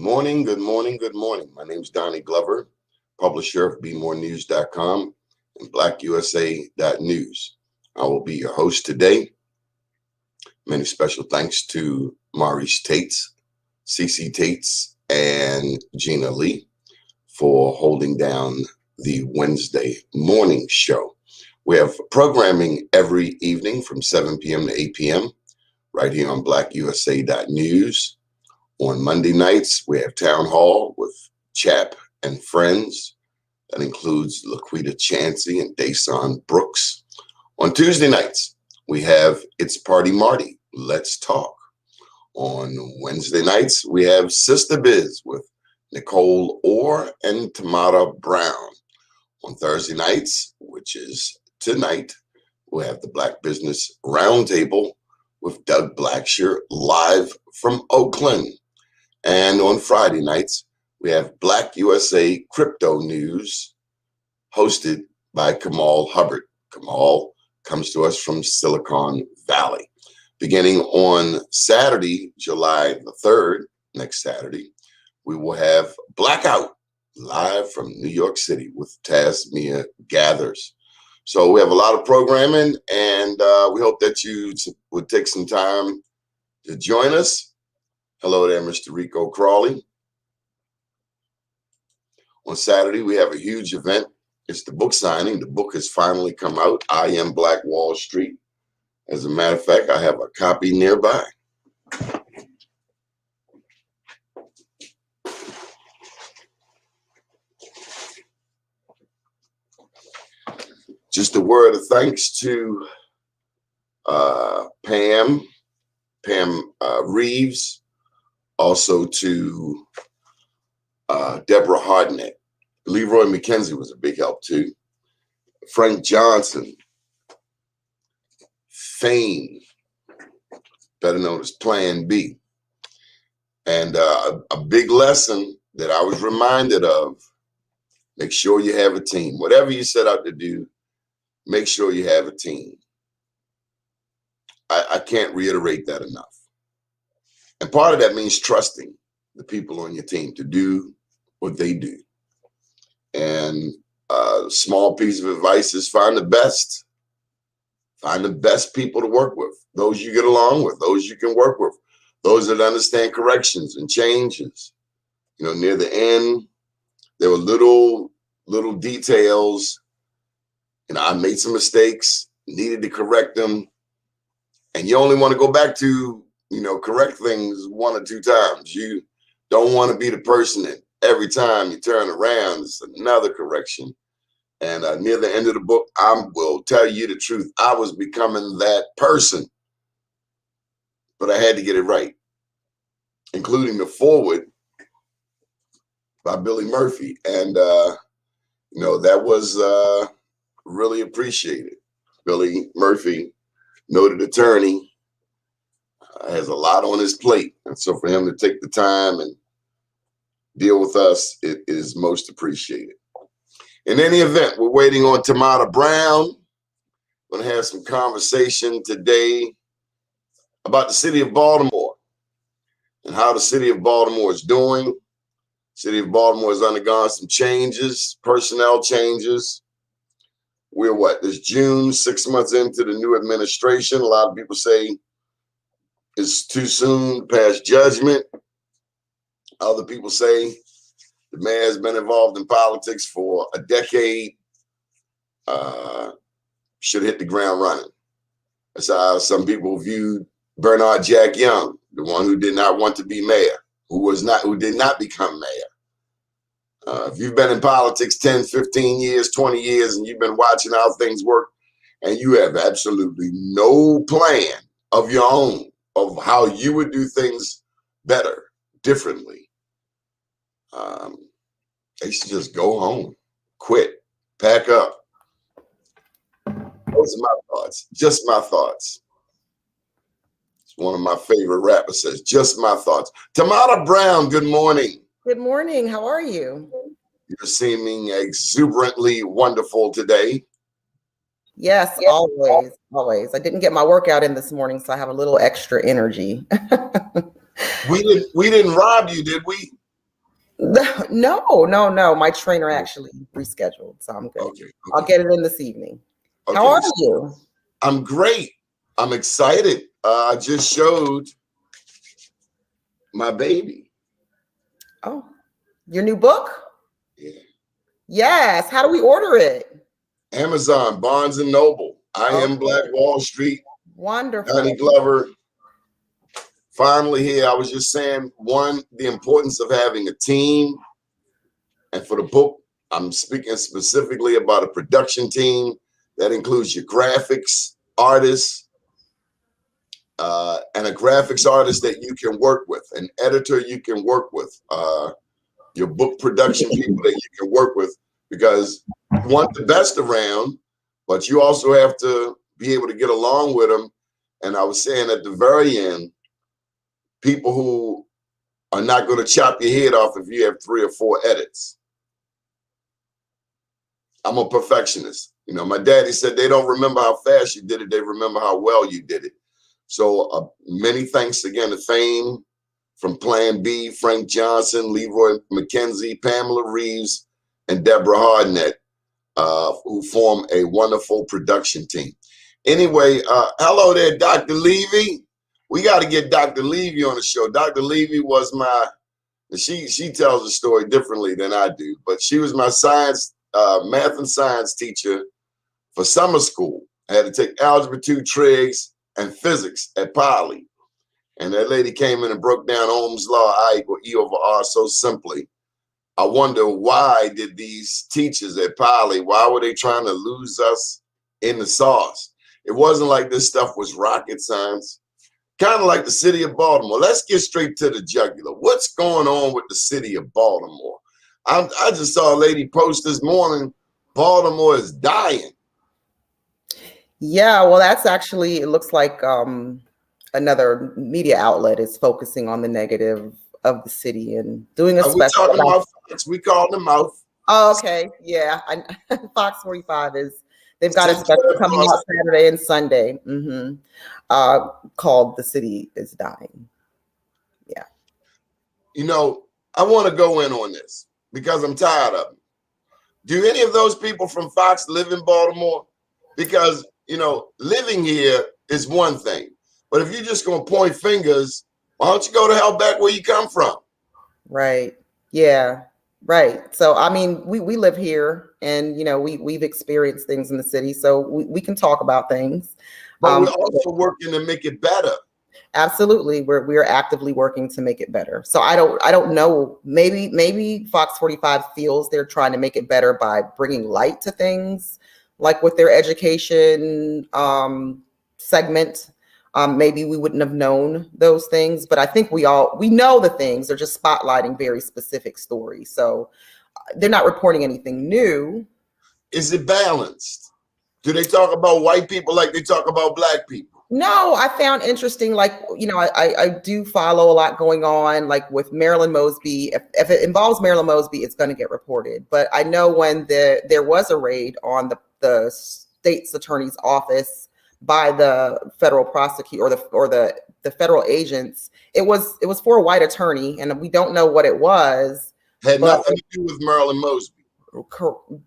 morning, good morning, good morning. My name is Donnie Glover, publisher of BeMoreNews.com and BlackUSA.News. I will be your host today. Many special thanks to Maurice Tates, CC Tates, and Gina Lee for holding down the Wednesday morning show. We have programming every evening from 7 p.m. to 8 p.m. right here on BlackUSA.News. On Monday nights, we have Town Hall with Chap and Friends. That includes Laquita Chansey and Dason Brooks. On Tuesday nights, we have It's Party Marty, Let's Talk. On Wednesday nights, we have Sister Biz with Nicole Orr and Tamara Brown. On Thursday nights, which is tonight, we have the Black Business Roundtable with Doug Blackshear live from Oakland. And on Friday nights, we have Black USA Crypto News hosted by Kamal Hubbard. Kamal comes to us from Silicon Valley. Beginning on Saturday, July the 3rd, next Saturday, we will have Blackout live from New York City with Tasmia Gathers. So we have a lot of programming, and we hope that you would take some time to join us. Hello there, Mr. Rico Crawley. On Saturday, we have a huge event. It's the book signing. The book has finally come out, I Am Black Wall Street. As a matter of fact, I have a copy nearby. Just a word of thanks to Pam Reeves, also to Deborah Hardnett. Leroy McKenzie was a big help too. Frank Johnson, Fame, better known as Plan B. And a big lesson that I was reminded of, make sure you have a team. Whatever you set out to do, make sure you have a team. I can't reiterate that enough. And part of that means trusting the people on your team to do what they do. And a small piece of advice is find the best people to work with, those you get along with, those you can work with, those that understand corrections and changes. You know, near the end, there were little details. You know, I made some mistakes, needed to correct them. And you only want to go back to, correct things one or two times. You don't want to be the person that every time you turn around, it's another correction. And near the end of the book, I will tell you the truth. I was becoming that person, but I had to get it right, including the foreword by Billy Murphy. And, that was really appreciated. Billy Murphy, noted attorney, has a lot on his plate. And so for him to take the time and deal with us, it is most appreciated. In any event, we're waiting on Tamara Brown. We're going to have some conversation today about the city of Baltimore and how the city of Baltimore is doing. City of Baltimore has undergone some changes, personnel changes. We're this June, 6 months into the new administration. A lot of people say it's too soon to pass judgment. Other people say the mayor has been involved in politics for a decade, should hit the ground running. That's how some people viewed Bernard Jack Young, the one who did not want to be mayor, who did not become mayor. If you've been in politics 10, 15 years, 20 years, and you've been watching how things work, and you have absolutely no plan of your own of how you would do things better, differently, they should just go home, quit, pack up. Those are my thoughts, just my thoughts. It's one of my favorite rappers says, just my thoughts. Tamara Brown, good morning. Good morning. How are you? You're seeming exuberantly wonderful today. Yes, always, always. I didn't get my workout in this morning, so I have a little extra energy. We didn't rob you, did we? No. My trainer actually rescheduled, so I'm good. Okay. I'll get it in this evening. How Okay. are you? I'm great. I'm excited. I just showed my baby. Oh, your new book? Yeah. Yes. How do we order it? Amazon, Barnes and Noble. I am Black Okay. Wall Street. Wonderful. Donnie Glover. Finally here. I was just saying, one, the importance of having a team. And for the book, I'm speaking specifically about a production team that includes your graphics artists, and a graphics artist that you can work with, an editor you can work with, your book production people that you can work with, because you want the best around, but you also have to be able to get along with them. And I was saying at the very end, people who are not going to chop your head off if you have 3 or 4 edits. I'm a perfectionist. You know, my daddy said they don't remember how fast you did it, they remember how well you did it. So many thanks again to Fame from Plan B, Frank Johnson, Leroy McKenzie, Pamela Reeves, and Deborah Hardnett, who form a wonderful production team. Anyway, hello there, Dr. Levy. We got to get Dr. Levy on the show. Dr. Levy was she tells the story differently than I do, but she was my science, math and science teacher for summer school. I had to take algebra 2 trigs and physics at Poly. And that lady came in and broke down Ohm's law, I equal E over R, so simply. I wonder, why did these teachers at Poly, why were they trying to lose us in the sauce? It wasn't like this stuff was rocket science. Kind of like the city of Baltimore. Let's get straight to the jugular. What's going on with the city of Baltimore? I just saw a lady post this morning, Baltimore is dying. Yeah, well, that's actually, it looks like another media outlet is focusing on the negative of the city and doing a Are we special talking about. about facts? We called them out. Oh, okay. Yeah. Fox 45 they've got a 10, special 12 coming out Saturday and Sunday, called The City is Dying. Yeah. You know, I want to go in on this because I'm tired of it. Do any of those people from Fox live in Baltimore? Because, you know, living here is one thing, but if you're just going to point fingers, why don't you go to hell back where you come from? Right. Yeah. Right. So, I mean, we live here and, we've experienced things in the city, so we can talk about things. But we're also working to make it better. Absolutely. We're actively working to make it better. So I don't know, maybe Fox 45 feels they're trying to make it better by bringing light to things, like with their education segment. Maybe we wouldn't have known those things, but I think we know the things. They're just spotlighting very specific stories. So they're not reporting anything new. Is it balanced? Do they talk about white people like they talk about black people? No, I found interesting, like, I do follow a lot going on, like with Marilyn Mosby. If it involves Marilyn Mosby, it's going to get reported. But I know when there was a raid on the state's attorney's office by the federal prosecutor or the federal agents, it was for a white attorney, and we don't know what it was. Had nothing to do with Marilyn Mosby.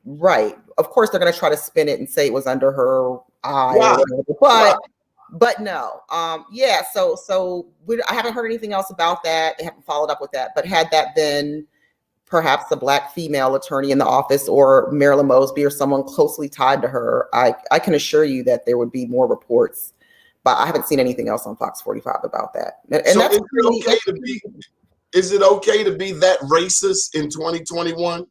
Right. Of course, they're going to try to spin it and say it was under her eye, Wow. or whatever, but no. Yeah. So I haven't heard anything else about that. They haven't followed up with that. But had that been perhaps a black female attorney in the office, or Marilyn Mosby, or someone closely tied to her, I can assure you that there would be more reports. But I haven't seen anything else on Fox 45 about that. And so that's is it okay to be that racist in 2021?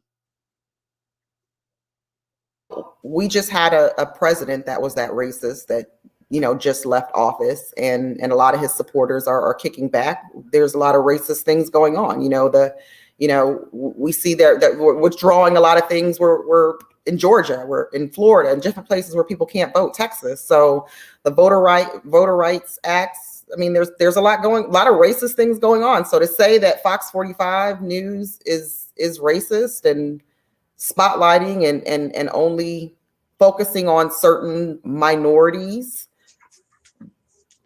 We just had a president that was that racist, that just left office, and a lot of his supporters are kicking back. There's a lot of racist things going on. We see that we're withdrawing a lot of things. We're in Georgia, we're in Florida, and different places where people can't vote, Texas. So the voter rights acts. I mean, there's a lot of racist things going on. So to say that Fox 45 News is racist and spotlighting and only focusing on certain minorities,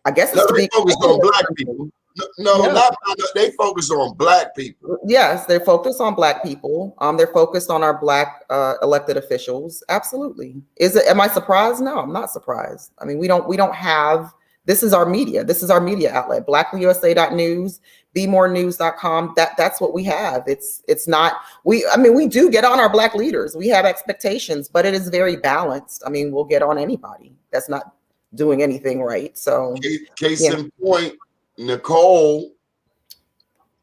I guess it's to be focused on black people. No, Yeah. not they focus on black people. Yes, they're focused on Black people. They're focused on our Black elected officials. Absolutely. Is it? Am I surprised? No, I'm not surprised. I mean, we don't have. This is our media. This is our media outlet. BlackUSA.News, BeMoreNews.com. That's what we have. It's not. I mean, we do get on our Black leaders. We have expectations, but it is very balanced. I mean, we'll get on anybody that's not doing anything right. So, Case yeah. in point, Nicole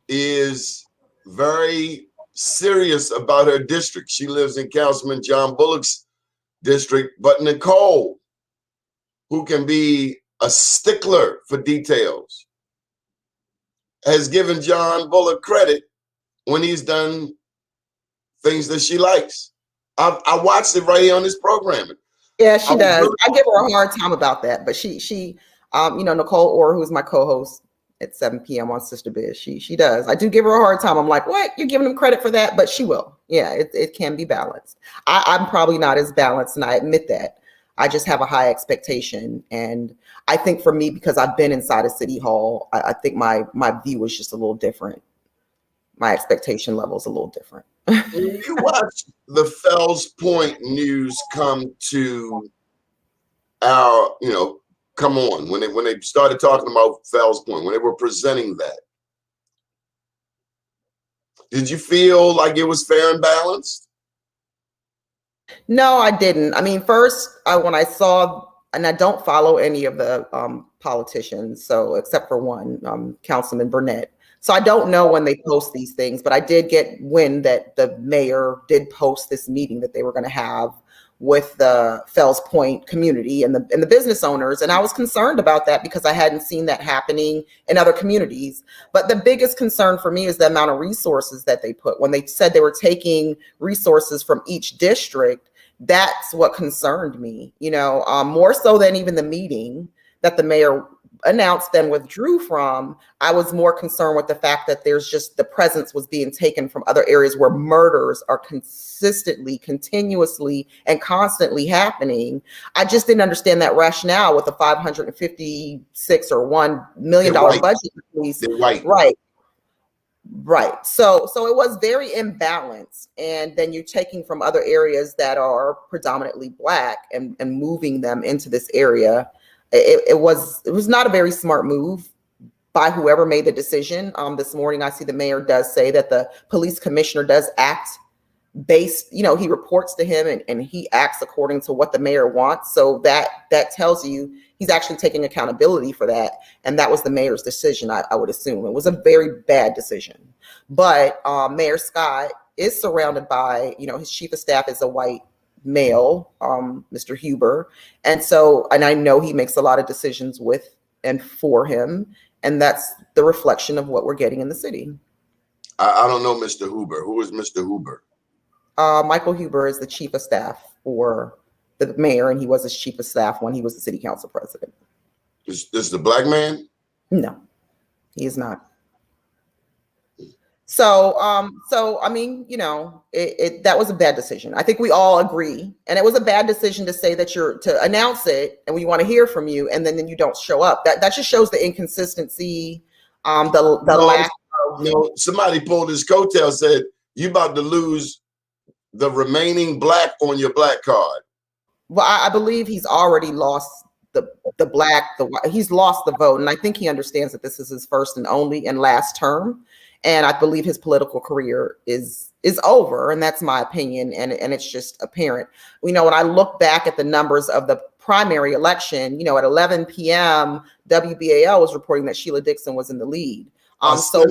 is very serious about her district. She lives in Councilman John Bullock's district, but Nicole, who can be a stickler for details, has given John Bullock credit when he's done things that she likes. I watched it right here on this programming. Yeah, she does. I give her a hard time about that, but she Nicole Orr, who's my co-host at 7 p.m. on Sister Biz, she does. I do give her a hard time. I'm like, what? You're giving him credit for that? But she will. Yeah, it can be balanced. I'm probably not as balanced, and I admit that. I just have a high expectation, and I think for me, because I've been inside of City Hall, I think my view is just a little different. My expectation level is a little different. When you watch the Fells Point news come to our, come on, when they started talking about Fells Point, when they were presenting that, did you feel like it was fair and balanced? No, I didn't. I mean, first, when I saw, and I don't follow any of the politicians, so except for one, Councilman Burnett. So I don't know when they post these things, but I did get wind that the mayor did post this meeting that they were going to have with the Fells Point community and the business owners. And I was concerned about that because I hadn't seen that happening in other communities. But the biggest concern for me is the amount of resources that they put. When they said they were taking resources from each district, that's what concerned me, more so than even the meeting that the mayor announced then withdrew from. I was more concerned with the fact that there's just the presence was being taken from other areas where murders are consistently, continuously, and constantly happening. I just didn't understand that rationale with the $556 or $1 million budget increase. Right. So it was very imbalanced. And then you're taking from other areas that are predominantly Black and moving them into this area. It was not a very smart move by whoever made the decision. This morning, I see the mayor does say that the police commissioner does act based, he reports to him and he acts according to what the mayor wants. So that tells you he's actually taking accountability for that. And that was the mayor's decision, I would assume. It was a very bad decision. But Mayor Scott is surrounded by, his chief of staff is a white male, Mr. Huber. And I know he makes a lot of decisions with and for him. And that's the reflection of what we're getting in the city. I don't know Mr. Huber. Who is Mr. Huber? Michael Huber is the chief of staff for the mayor, and he was his chief of staff when he was the city council president. Is this the Black man? No, he is not. So I mean, that was a bad decision. I think we all agree. And it was a bad decision to say that to announce it and we want to hear from you and then you don't show up. That just shows the inconsistency, lack of. No, somebody pulled his coattail, said, you about to lose the remaining Black on your Black card. Well, I believe he's already lost he's lost the vote. And I think he understands that this is his first and only and last term. And I believe his political career is over. And that's my opinion. And it's just apparent. When I look back at the numbers of the primary election, at 11 p.m., WBAL was reporting that Sheila Dixon was in the lead. So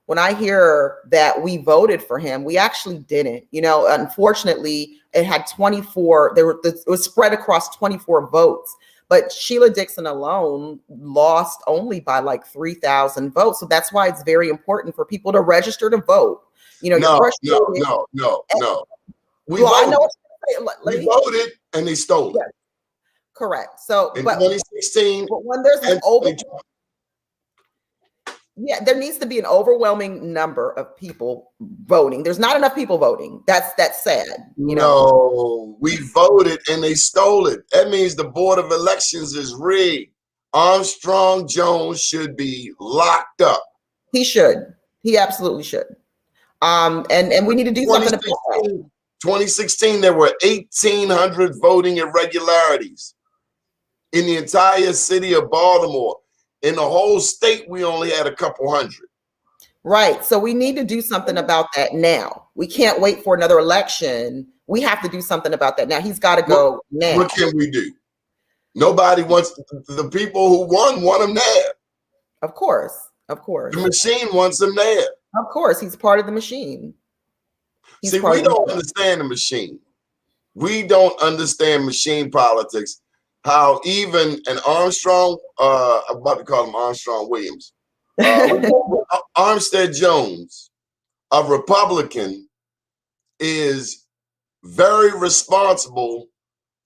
when I hear that we voted for him, we actually didn't. Unfortunately, it had 24. It was spread across 24 votes. But Sheila Dixon alone lost only by like 3,000 votes. So that's why it's very important for people to register to vote. No. We voted and they stole it. Yes. Correct. So in 2016, but when there's there needs to be an overwhelming number of people voting. There's not enough people voting. That's sad. No, we voted and they stole it. That means the Board of Elections is rigged. Armstrong Jones should be locked up. He should. He absolutely should. And we need to do something about that. 2016, there were 1,800 voting irregularities in the entire city of Baltimore. In the whole state, we only had a couple hundred. Right. So we need to do something about that now. We can't wait for another election. We have to do something about that now. He's got to go now. What can we do? Nobody wants, the people who want him there. Of course. Of course. The machine wants him there. Of course. He's part of the machine. See, we don't understand the machine. We don't understand machine politics. How even an Armstrong, I'm about to call him Armstrong Williams, Armstead Jones, a Republican, is very responsible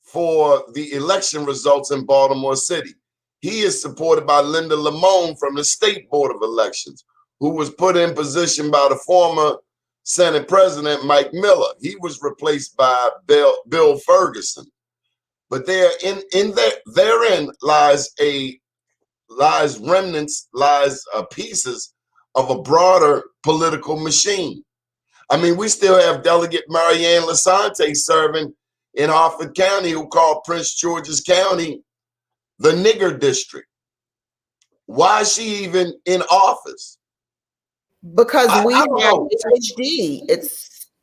for the election results in Baltimore City. He is supported by Linda Lamone from the State Board of Elections, who was put in position by the former Senate President Mike Miller. He was replaced by Bill Ferguson. But therein lies pieces of a broader political machine. I mean, we still have Delegate Marianne Lasante serving in Harford County, who called Prince George's County the nigger district. Why is she even in office? Because we have ADHD.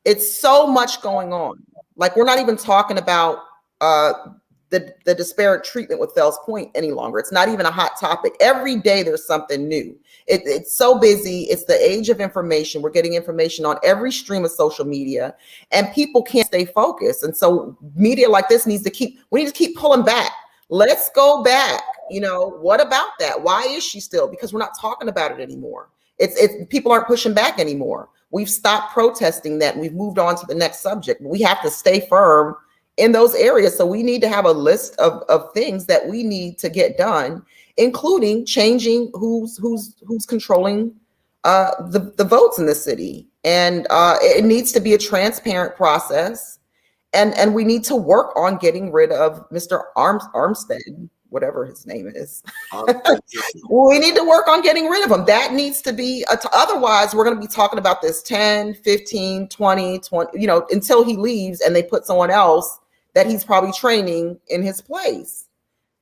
It's so much going on. Like, we're not even talking about the disparate treatment with Fells Point any longer. It's not even a hot topic. Every day there's something new. It's so busy. It's the age of information. We're getting information on every stream of social media, and people can't stay focused. And so media like this we need to keep pulling back. Let's go back. You know, what about that? Why is she still? Because we're not talking about it anymore. It's people aren't pushing back anymore. We've stopped protesting that. We've moved on to the next subject. We have to stay firm in those areas. So we need to have a list of things that we need to get done, including changing who's controlling the votes in the city. And it needs to be a transparent process. And we need to work on getting rid of Mr. Armstead, whatever his name is. We need to work on getting rid of him. That needs to be, otherwise we're going to be talking about this 10, 15, 20, until he leaves and they put someone else that he's probably training in his place.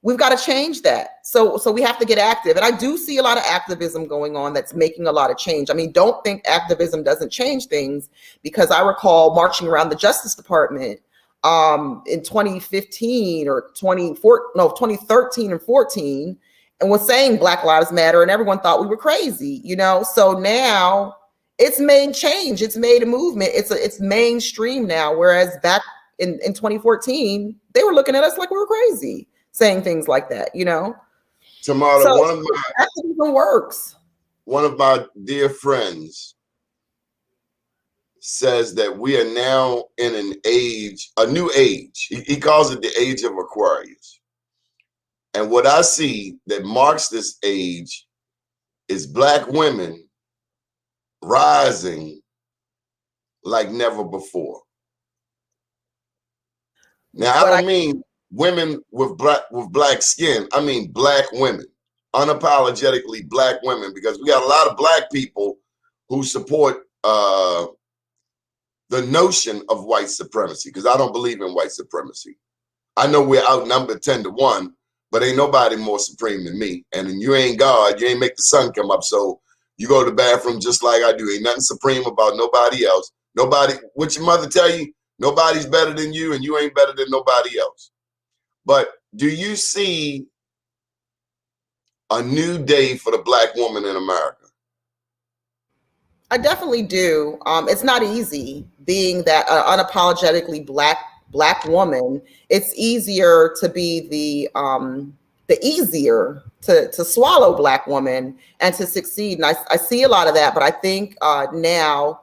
We've got to change that. So we have to get active. And I do see a lot of activism going on that's making a lot of change. I mean, don't think activism doesn't change things, because I recall marching around the Justice Department in 2015 or 2013 and 14, and was saying Black Lives Matter, and everyone thought we were crazy, So now it's made change. It's made a movement. It's mainstream now. Whereas back in 2014, they were looking at us like we were crazy, saying things like that, Tamara, so activism works. One of my dear friends says that we are now in a new age. He calls it the age of Aquarius. And what I see that marks this age is Black women rising like never before. Now, I don't mean women with black skin. I mean Black women, unapologetically Black women, because we got a lot of Black people who support the notion of white supremacy, because I don't believe in white supremacy. I know we're outnumbered 10-1, but ain't nobody more supreme than me. And you ain't God. You ain't make the sun come up. So you go to the bathroom just like I do. Ain't nothing supreme about nobody else. Nobody, what your mother tell you, nobody's better than you, and you ain't better than nobody else. But do you see a new day for the Black woman in America? I definitely do. It's not easy being that unapologetically black woman. It's easier to be the easier to swallow Black woman and to succeed. And I see a lot of that, but I think now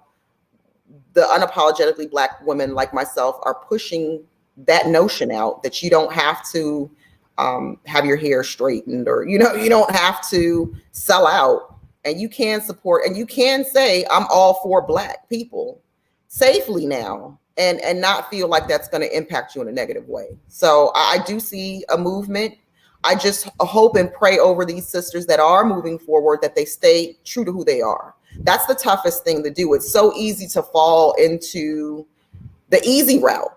the unapologetically Black women like myself are pushing that notion out, that you don't have to have your hair straightened, or you don't have to sell out. And you can support, and you can say, I'm all for Black people safely now, and not feel like that's going to impact you in a negative way. So I do see a movement. I just hope and pray over these sisters that are moving forward, that they stay true to who they are. That's the toughest thing to do. It's so easy to fall into the easy route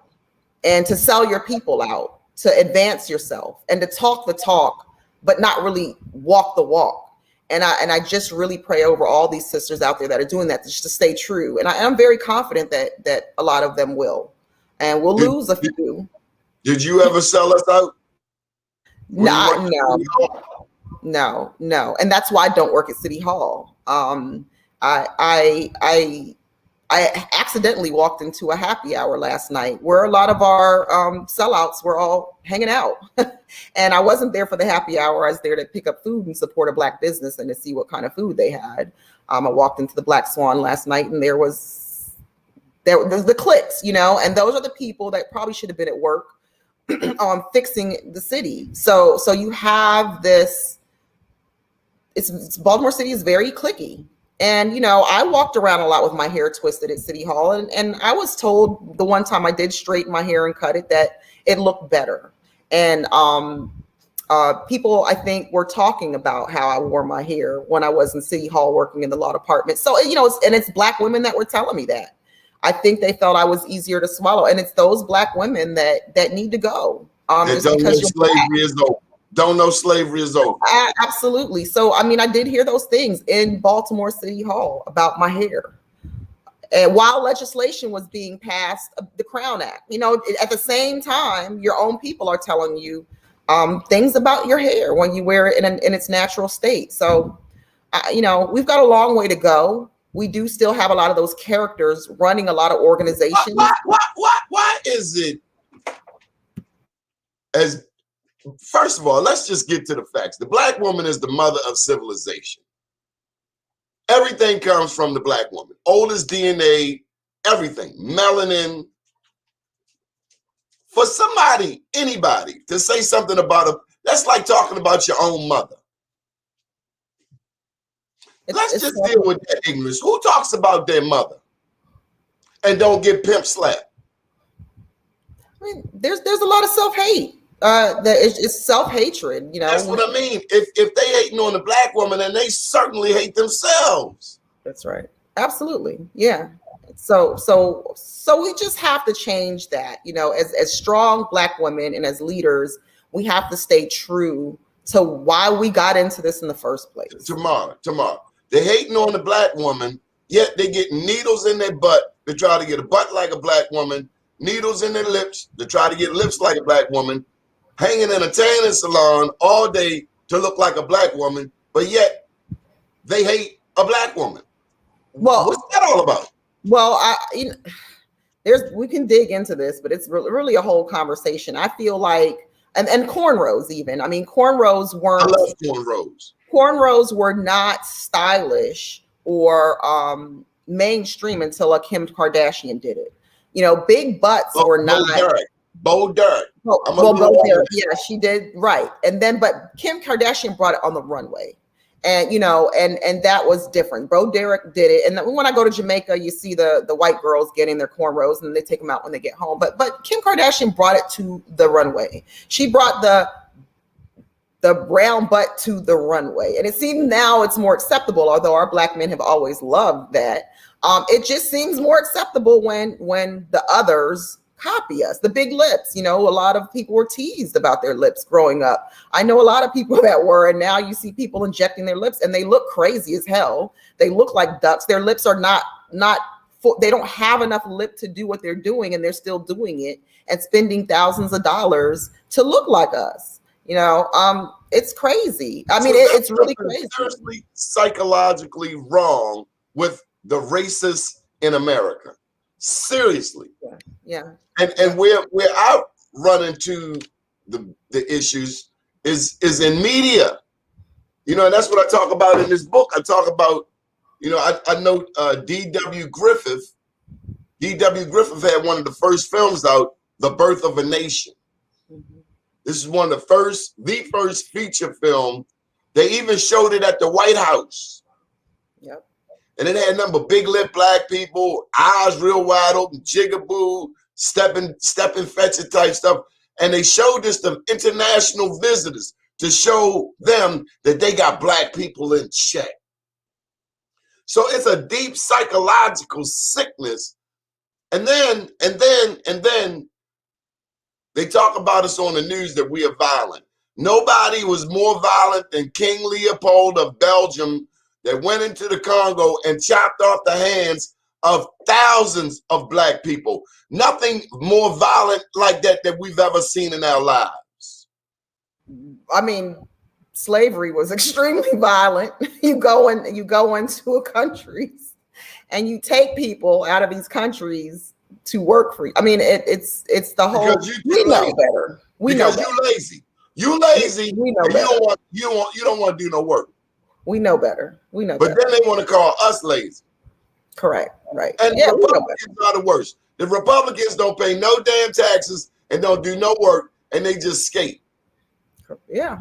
and to sell your people out, to advance yourself and to talk the talk, but not really walk the walk. And I just really pray over all these sisters out there that are doing that, just to stay true. And I'm very confident that a lot of them will, and we'll lose a few. Did you ever sell us out? No. And that's why I don't work at City Hall. I accidentally walked into a happy hour last night where a lot of our sellouts were all hanging out. And I wasn't there for the happy hour. I was there to pick up food and support a Black business and to see what kind of food they had. I walked into the Black Swan last night, and there's the cliques, and those are the people that probably should have been at work on fixing the city. So you have this, it's Baltimore City is very cliquey. And, I walked around a lot with my hair twisted at City Hall. And I was told the one time I did straighten my hair and cut it that it looked better. And people, I think, were talking about how I wore my hair when I was in City Hall working in the law department. So, it's Black women that were telling me that. I think they felt I was easier to swallow. And it's those Black women that need to go. Just because slavery is over. Don't know slavery is over. Absolutely. So, I did hear those things in Baltimore City Hall about my hair. And while legislation was being passed, the Crown Act, at the same time, your own people are telling you things about your hair when you wear it in its natural state. So, we've got a long way to go. We do still have a lot of those characters running a lot of organizations. Why is it first of all, let's just get to the facts. The Black woman is the mother of civilization. Everything comes from the Black woman. Oldest DNA, everything, melanin. For anybody to say something about that's like talking about your own mother. Let's just deal with that ignorance. Who talks about their mother and don't get pimp slapped? There's a lot of self-hate. It's self-hatred, That's what I mean. If they hating on the Black woman, then they certainly hate themselves. That's right. Absolutely. Yeah. So we just have to change that. As strong Black women and as leaders, we have to stay true to why we got into this in the first place. Tamara, they hating on the Black woman, yet they get needles in their butt to try to get a butt like a Black woman, needles in their lips to try to get lips like a Black woman, hanging in a tanning salon all day to look like a Black woman, but yet they hate a Black woman. Well, what's that all about? Well, we can dig into this, but it's really a whole conversation. I feel like, and cornrows even. Cornrows weren't. I love cornrows. Cornrows were not stylish or mainstream until a Kim Kardashian did it. Big butts were not. Bo Derek. Bo Derek. Yeah, she did. Right. But Kim Kardashian brought it on the runway. And, and that was different. Bo Derek did it. And when I go to Jamaica, you see the white girls getting their cornrows and they take them out when they get home. But Kim Kardashian brought it to the runway. She brought the brown butt to the runway. And it seems now it's more acceptable, although our Black men have always loved that. It just seems more acceptable when the others copy us. The big lips, a lot of people were teased about their lips growing up. I know a lot of people that were, and now you see people injecting their lips and they look crazy as hell. They look like ducks. Their lips are not they don't have enough lip to do what they're doing, and they're still doing it and spending thousands of dollars to look like us. It's crazy. It's really crazy. Seriously, psychologically wrong with the racists in America. Seriously. Yeah. And where I run into the issues is in media. And that's what I talk about in this book. I talk about, I know D.W. Griffith. D.W. Griffith had one of the first films out, The Birth of a Nation. Mm-hmm. This is one of the first feature film. They even showed it at the White House. Yep. And it had number big lip Black people, eyes real wide open, jigaboo, stepping fetch it type stuff. And they showed this to international visitors. to show them that they got black people in check. So it's a deep psychological sickness. And then they talk about us on the news that we are violent. Nobody was more violent than King Leopold of Belgium that went into the Congo and chopped off the hands of thousands of black people. Nothing more violent like that we've ever seen in our lives. I mean, slavery was extremely violent. You go into a country and you take people out of these countries to work for you. I mean, it's the whole. We know better. Because you're lazy. You lazy. We know better. You don't want to do no work. We know better. We know. But then they want to call us lazy. Correct. Right. And Republicans are the worst. The Republicans don't pay no damn taxes and don't do no work, and they just skate. Yeah.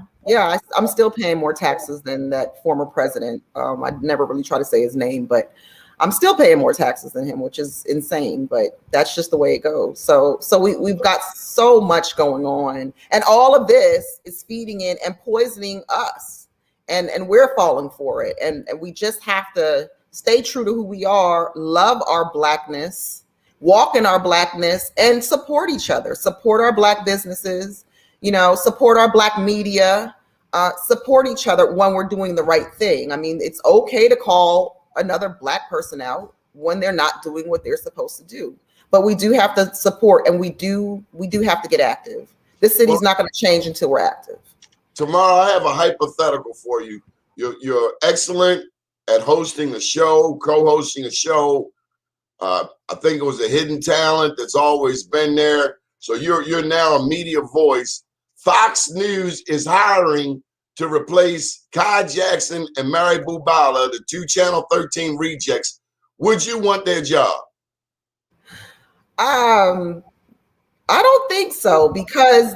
I'm still paying more taxes than that former president. I never really try to say his name, but I'm still paying more taxes than him, which is insane, but that's just the way it goes. So we've got so much going on, and all of this is feeding in and poisoning us, and we're falling for it. And we just have to stay true to who we are, love our blackness, walk in our blackness, and support each other, support our black businesses, support our black media, support each other when we're doing the right thing. I mean, it's okay to call another black person out when they're not doing what they're supposed to do. But we do have to support, and we do have to get active. This city's not going to change until we're active. Tamara, I have a hypothetical for you. You're excellent at hosting a show, co-hosting a show. I think it was a hidden talent that's always been there. So you're now a media voice. Fox News is hiring to replace Kai Jackson and Mary Bubala, the two Channel 13 rejects. Would you want their job? I don't think so, because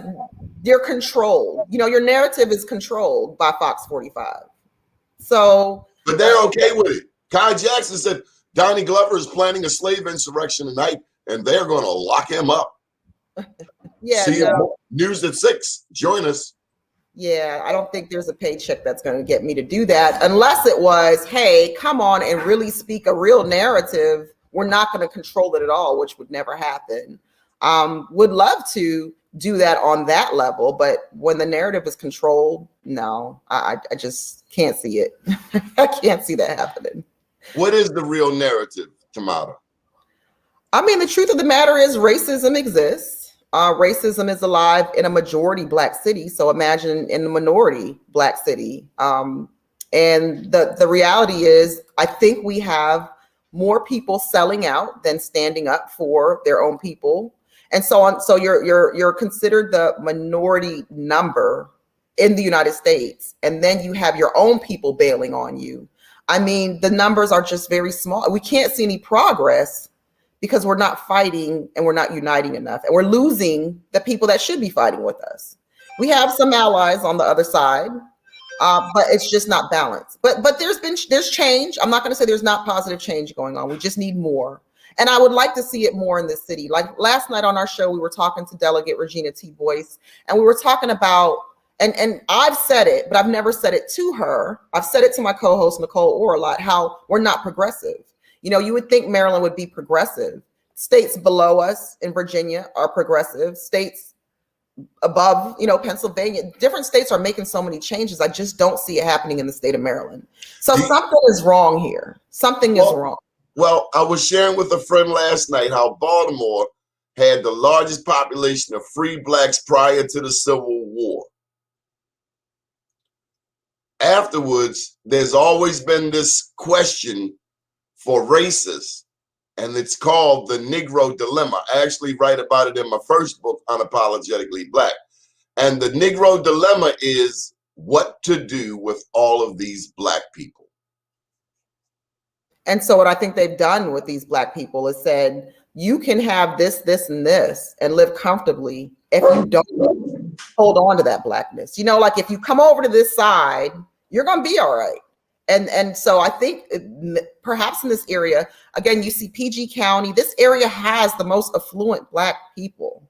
they're controlled. Your narrative is controlled by Fox 45. So, but they're okay with it. Kai Jackson said Donnie Glover is planning a slave insurrection tonight, and they're going to lock him up. Yeah. See you News at 6. Join us. Yeah, I don't think there's a paycheck that's going to get me to do that, unless it was, hey, come on and really speak a real narrative. We're not going to control it at all, which would never happen. Would love to do that on that level, but when the narrative is controlled, no, I just can't see it. I can't see that happening. What is the real narrative, Tamara? I mean, the truth of the matter is racism exists. Racism is alive in a majority black city. So imagine in a minority black city. And the reality is, I think we have more people selling out than standing up for their own people. And so on. So you're considered the minority number in the United States. And then you have your own people bailing on you. I mean, the numbers are just very small. We can't see any progress because we're not fighting and we're not uniting enough. And we're losing the people that should be fighting with us. We have some allies on the other side, but it's just not balanced. But there's change. I'm not going to say there's not positive change going on. We just need more. And I would like to see it more in this city. Like last night on our show, we were talking to Delegate Regina T. Boyce, and we were talking about, and I've said it, but I've never said it to her. I've said it to my co-host, Nicole Orr, a lot, how we're not progressive. You would think Maryland would be progressive. States below us in Virginia are progressive. States above, Pennsylvania, different states are making so many changes. I just don't see it happening in the state of Maryland. So something is wrong here. Something is wrong. Well, I was sharing with a friend last night how Baltimore had the largest population of free blacks prior to the Civil War. Afterwards, there's always been this question for racists, and it's called the Negro Dilemma. I actually write about it in my first book, Unapologetically Black. And the Negro Dilemma is what to do with all of these black people. And so what I think they've done with these black people is said, you can have this, this, and this and live comfortably if you don't hold on to that blackness. Like if you come over to this side, you're going to be all right. And so I think perhaps in this area, again, you see PG County, this area has the most affluent black people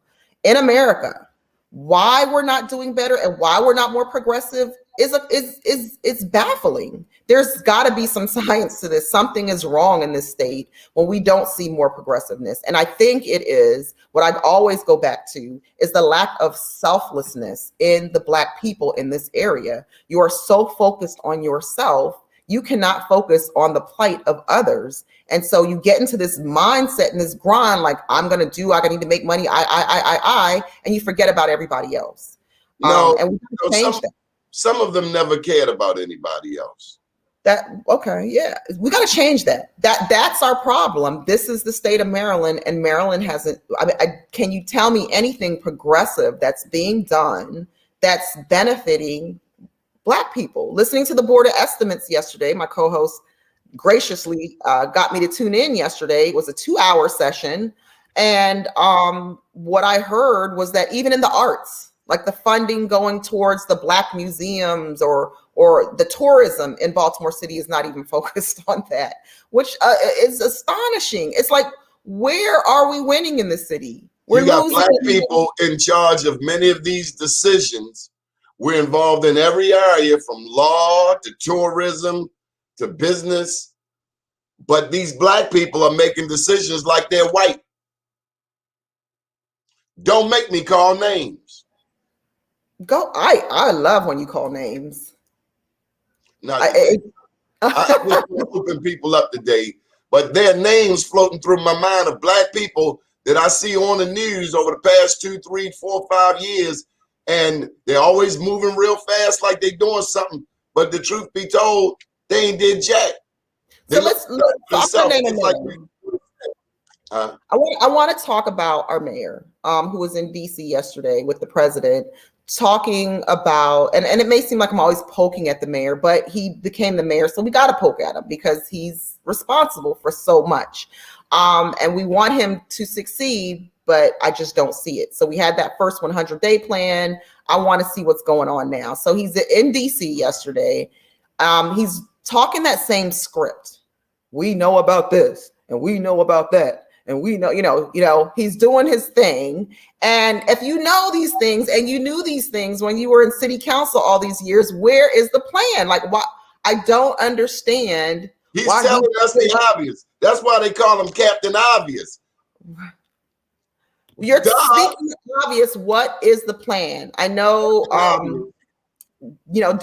in America. why we're not doing better and why we're not more progressive is baffling. There's got to be some science to this. Something is wrong in this state when we don't see more progressiveness. And I think it is what I'd always go back to is the lack of selflessness in the Black people in this area. You are so focused on yourself, you cannot focus on the plight of others. And so you get into this mindset and this grind, like I need to make money, and you forget about everybody else. No, and we no, change that. Some of them never cared about anybody else. We got to change that. That's our problem. This is the state of Maryland, and Maryland hasn't. Can you tell me anything progressive that's being done that's benefiting Black people? Listening to the Board of Estimates yesterday, my co-host graciously got me to tune in yesterday. It was a 2-hour session, and what I heard was that even in the arts, like the funding going towards the Black museums or the tourism in Baltimore City is not even focused on that, which is astonishing. It's like, where are we winning in the city? You got Black people in charge of many of these decisions. We're involved in every area from law to tourism to business. But these Black people are making decisions like they're white. Don't make me call names. I love when you call names. I'm open people up today, but there are names floating through my mind of Black people that I see on the news over the past 2, 3, 4, 5 years, and they're always moving real fast like they're doing something. But the truth be told, they ain't did jack. So let's look. I want to talk about our mayor, who was in DC yesterday with the president, talking about, and it may seem like I'm always poking at the mayor, but he became the mayor, so we got to poke at him because he's responsible for so much. And we want him to succeed, but I just don't see it. So we had that first 100-day plan. I want to see what's going on now. So he's in DC yesterday. He's talking that same script. We know about this and we know about that. And we know, he's doing his thing. And if you know these things and you knew these things when you were in city council all these years, where is the plan? Like, why? I don't understand. He's telling us the obvious. That's why they call him Captain Obvious. You're speaking obvious. What is the plan? I know,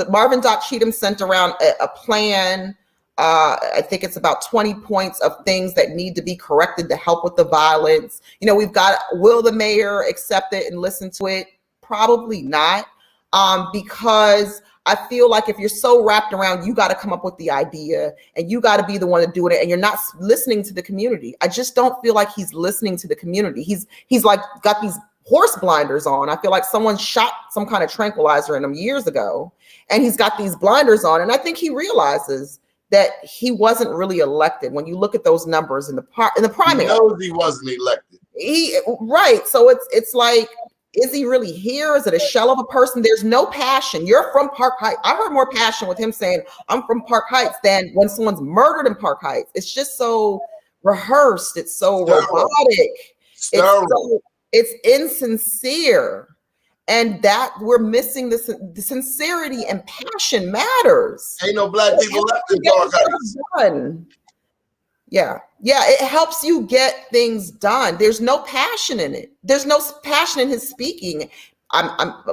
Marvin Doc Cheatham sent around a plan. I think it's about 20 points of things that need to be corrected to help with the violence. We've got, will the mayor accept it and listen to it? Probably not, because I feel like if you're so wrapped around, you got to come up with the idea and you got to be the one to do it, and you're not listening to the community. I just don't feel like he's listening to the community. He's like got these horse blinders on. I feel like someone shot some kind of tranquilizer in him years ago, and he's got these blinders on. And I think he realizes that he wasn't really elected. When you look at those numbers in the primary, he knows he wasn't elected. Right. So it's like, is he really here? Is it a shell of a person? There's no passion. You're from Park Heights. I heard more passion with him saying, I'm from Park Heights, than when someone's murdered in Park Heights. It's just so rehearsed. It's so robotic. It's insincere. And that we're missing the sincerity and passion matters. Ain't no Black people left in Park Heights. Yeah, it helps you get things done. There's no passion in it. There's no passion in his speaking.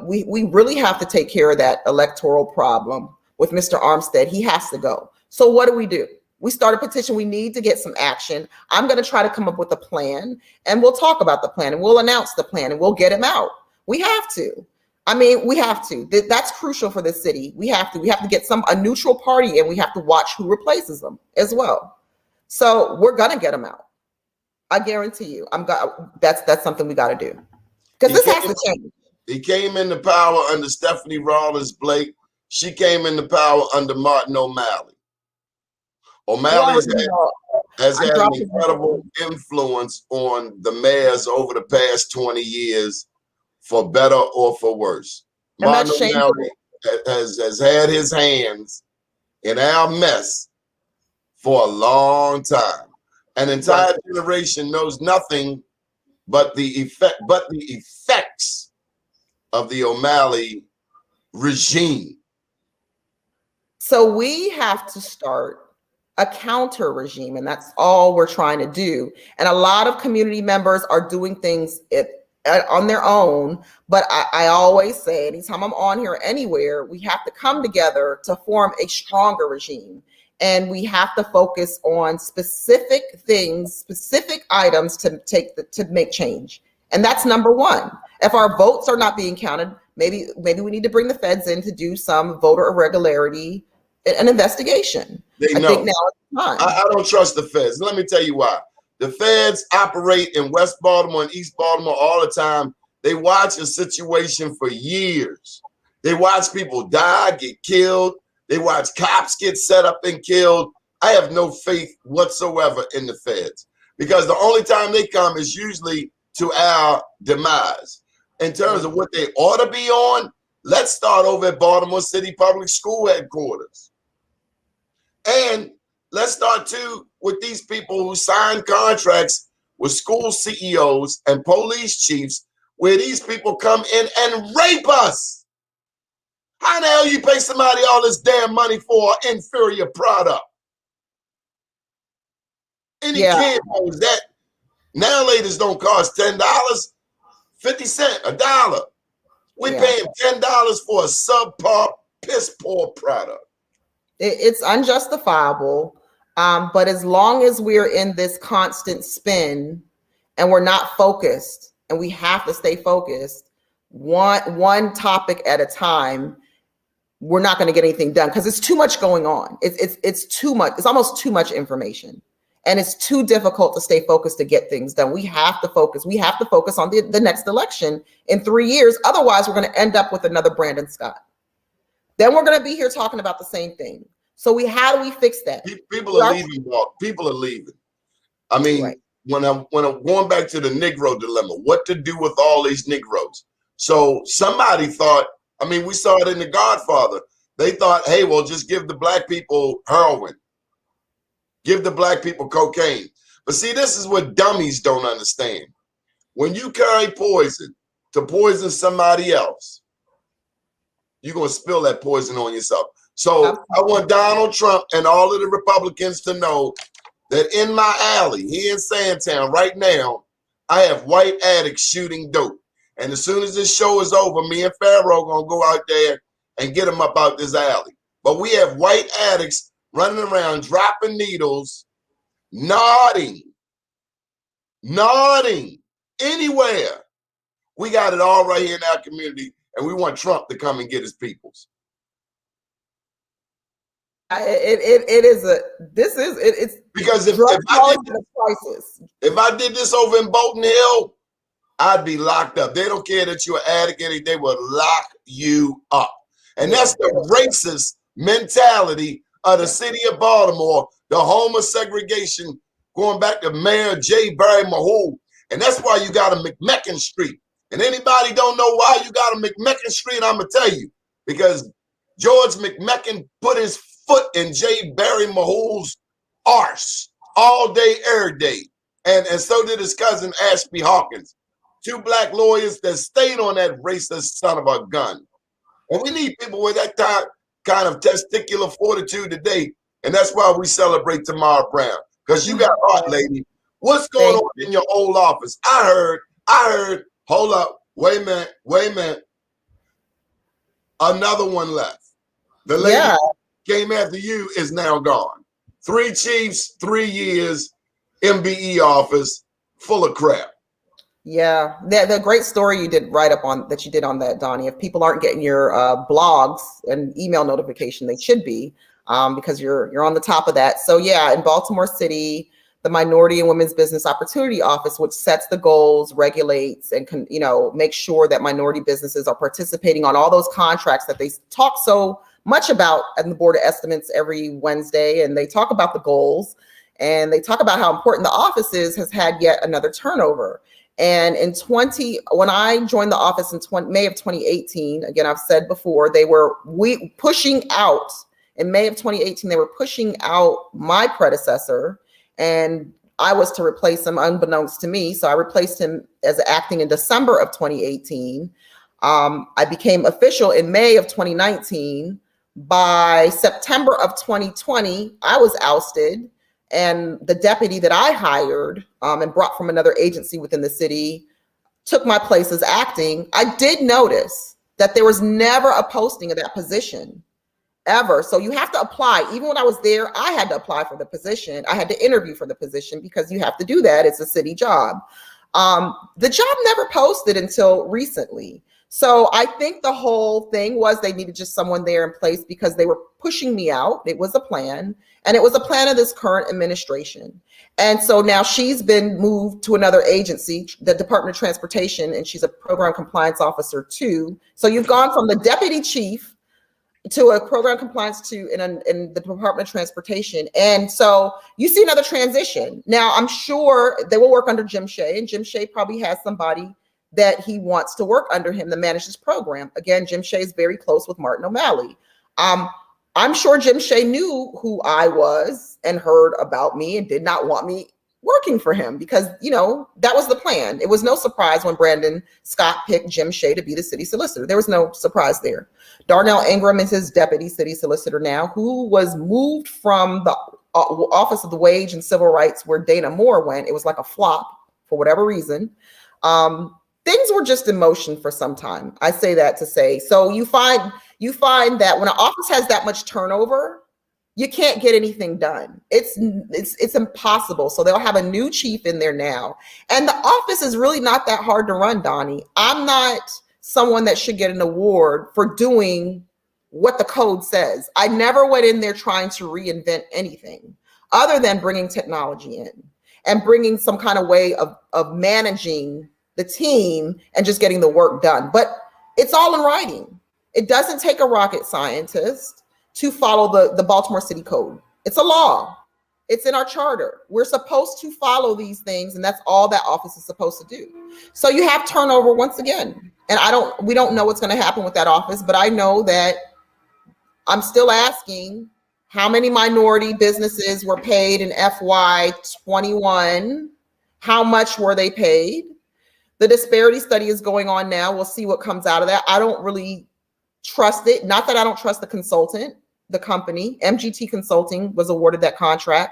We really have to take care of that electoral problem with Mr. Armstead. He has to go. So what do? We start a petition. We need to get some action. I'm going to try to come up with a plan, and we'll talk about the plan, and we'll announce the plan, and we'll get him out. We have to. We have to. That's crucial for the city. We have to get a neutral party, and we have to watch who replaces them as well. So we're gonna get him out. I guarantee you. That's something we got to do, because this has to change. He came into power under Stephanie Rawlins Blake. She came into power under Martin O'Malley. O'Malley has had an incredible influence on the mayors over the past 20 years. For better or for worse, Martin O'Malley has had his hands in our mess for a long time. An entire generation knows nothing but the effects of the O'Malley regime? So we have to start a counter regime, and that's all we're trying to do. And a lot of community members are doing things on their own. But I always say, anytime I'm on here, anywhere, we have to come together to form a stronger regime. And we have to focus on specific things, specific items to make change. And that's number one. If our votes are not being counted, maybe we need to bring the feds in to do some voter irregularity, an investigation. They know. I think now it's time. I don't trust the feds. Let me tell you why. The feds operate in West Baltimore and East Baltimore all the time. They watch a situation for years. They watch people die, get killed. They watch cops get set up and killed. I have no faith whatsoever in the feds, because the only time they come is usually to our demise. In terms of what they ought to be on, let's start over at Baltimore City Public School headquarters. And let's start too with these people who sign contracts with school CEOs and police chiefs, where these people come in and rape us. How the hell you pay somebody all this damn money for an inferior product? Any kid knows that now laters don't cost $10, 50 cents, $1. We paying $10 for a subpar, piss poor product. It's unjustifiable. But as long as we're in this constant spin and we're not focused, and we have to stay focused, one topic at a time, we're not going to get anything done, because it's too much going on. It's too much. It's almost too much information, and it's too difficult to stay focused to get things done. We have to focus. We have to focus on the next election in 3 years. Otherwise, we're going to end up with another Brandon Scott. Then we're going to be here talking about the same thing. So how do we fix that? People are leaving, Mark. People are leaving. I mean, when I'm going back to the Negro dilemma, what to do with all these Negroes? So somebody thought, I mean, we saw it in The Godfather. They thought, hey, well, just give the black people heroin. Give the black people cocaine. But see, this is what dummies don't understand. When you carry poison to poison somebody else, you're going to spill that poison on yourself. So I want Donald Trump and all of the Republicans to know that in my alley here in Sandtown right now, I have white addicts shooting dope. And as soon as this show is over, me and Pharaoh going to go out there and get them up out this alley. But we have white addicts running around, dropping needles, nodding anywhere. We got it all right here in our community, and we want Trump to come and get his peoples. It's because if I did this over in Bolton Hill, I'd be locked up. They don't care that you're an addict, they would lock you up. And that's the racist mentality of the city of Baltimore, the home of segregation, going back to Mayor J. Barry Mahou. And that's why you got a McMecken Street. And anybody don't know why you got a McMecken Street, I'm going to tell you. Because George McMecken put his foot in J. Barry Mahou's arse all day, every day. And so did his cousin Ashby Hawkins. Two black lawyers that stayed on that racist son of a gun. And we need people with that kind of testicular fortitude today. And that's why we celebrate Tamara Brown. Because you got heart, lady. What's going on in your old office? I heard, hold up, wait a minute. Another one left. The lady came after you is now gone. 3 chiefs, 3 years, MBE office, full of crap. Yeah, the great story you did write up on that you did on that, Donnie. If people aren't getting your blogs and email notification, they should be, because you're on the top of that. So yeah, in Baltimore City, the Minority and Women's Business Opportunity Office, which sets the goals, regulates, and makes sure that minority businesses are participating on all those contracts that they talk so much about at the Board of Estimates every Wednesday. And they talk about the goals, and they talk about how important the office is, has had yet another turnover. And when I joined the office in May of 2018, again, I've said before, they were pushing out in May of 2018, they were pushing out my predecessor, and I was to replace him unbeknownst to me. So I replaced him as acting in December of 2018. I became official in May of 2019. By September of 2020, I was ousted, and the deputy that I hired and brought from another agency within the city took my place as acting. I did notice that there was never a posting of that position ever. So you have to apply. Even when I was there, I had to apply for the position. I had to interview for the position because you have to do that. It's a city job. The job never posted until recently. So I think the whole thing was they needed just someone there in place because they were pushing me out. It was a plan, and it was a plan of this current administration. And so now she's been moved to another agency, the Department of Transportation, and she's a program compliance officer too. So you've gone from the deputy chief to a program compliance to in the Department of Transportation. And so you see another transition. Now, I'm sure they will work under Jim Shea, and Jim Shea probably has somebody that he wants to work under him to manage this program. Again, Jim Shea is very close with Martin O'Malley. I'm sure Jim Shea knew who I was and heard about me and did not want me working for him because, you know, that was the plan. It was no surprise when Brandon Scott picked Jim Shea to be the city solicitor. There was no surprise there. Darnell Ingram is his deputy city solicitor now, who was moved from the Office of the Wage and Civil Rights where Dana Moore went. It was like a flop for whatever reason. Things were just in motion for some time. I say that to say, so you find that when an office has that much turnover, you can't get anything done. It's impossible. So they'll have a new chief in there now. And the office is really not that hard to run, Donnie. I'm not someone that should get an award for doing what the code says. I never went in there trying to reinvent anything other than bringing technology in and bringing some kind of way of managing the team and just getting the work done. But it's all in writing. It doesn't take a rocket scientist to follow the Baltimore City Code. It's a law. It's in our charter. We're supposed to follow these things, and that's all that office is supposed to do. So you have turnover once again. And we don't know what's going to happen with that office, but I know that I'm still asking how many minority businesses were paid in FY21? How much were they paid? The disparity study is going on now. We'll see what comes out of that. I don't really trust it. Not that I don't trust the consultant, the company. MGT Consulting was awarded that contract.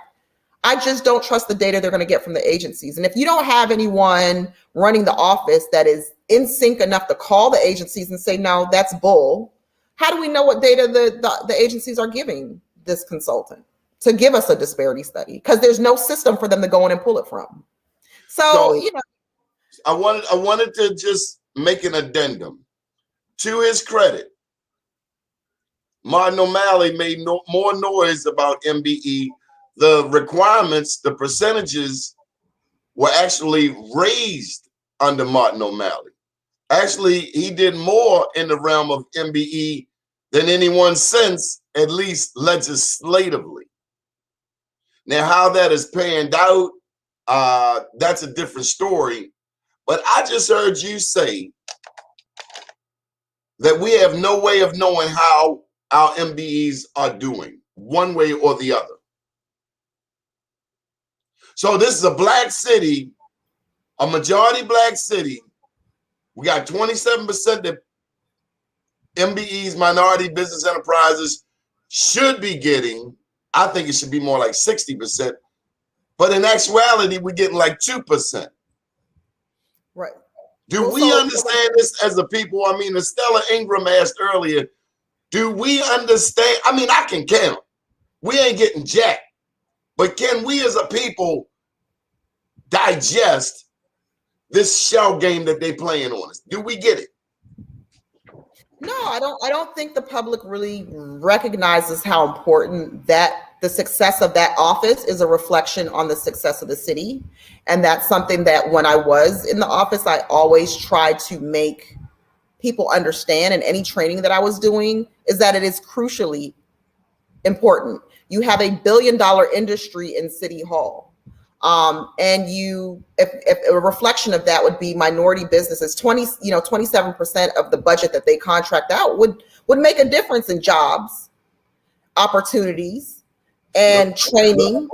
I just don't trust the data they're going to get from the agencies. And if you don't have anyone running the office that is in sync enough to call the agencies and say, no, that's bull, how do we know what data the agencies are giving this consultant to give us a disparity study? Because there's no system for them to go in and pull it from. So you know, I wanted to just make an addendum. To his credit, Martin O'Malley made more noise about MBE. The requirements, the percentages were actually raised under Martin O'Malley. Actually, he did more in the realm of MBE than anyone since, at least legislatively. Now, how that is panned out, that's a different story. But I just heard you say that we have no way of knowing how our MBEs are doing, one way or the other. So this is a black city, a majority black city. We got 27% that MBEs, minority business enterprises, should be getting. I think it should be more like 60%. But in actuality, we're getting like 2%. Right. Do we understand this as a people? I mean, as Stella Ingram asked earlier, do we understand? I mean, I can count. We ain't getting jack. But can we as a people digest this shell game that they playing on us? Do we get it? No, I don't think the public really recognizes how important that the success of that office is a reflection on the success of the city. And that's something that when I was in the office, I always tried to make people understand, and any training that I was doing is that it is crucially important. You have $1 billion industry in City Hall. And if a reflection of that would be minority businesses, 27% of the budget that they contract out would make a difference in jobs, opportunities, and training.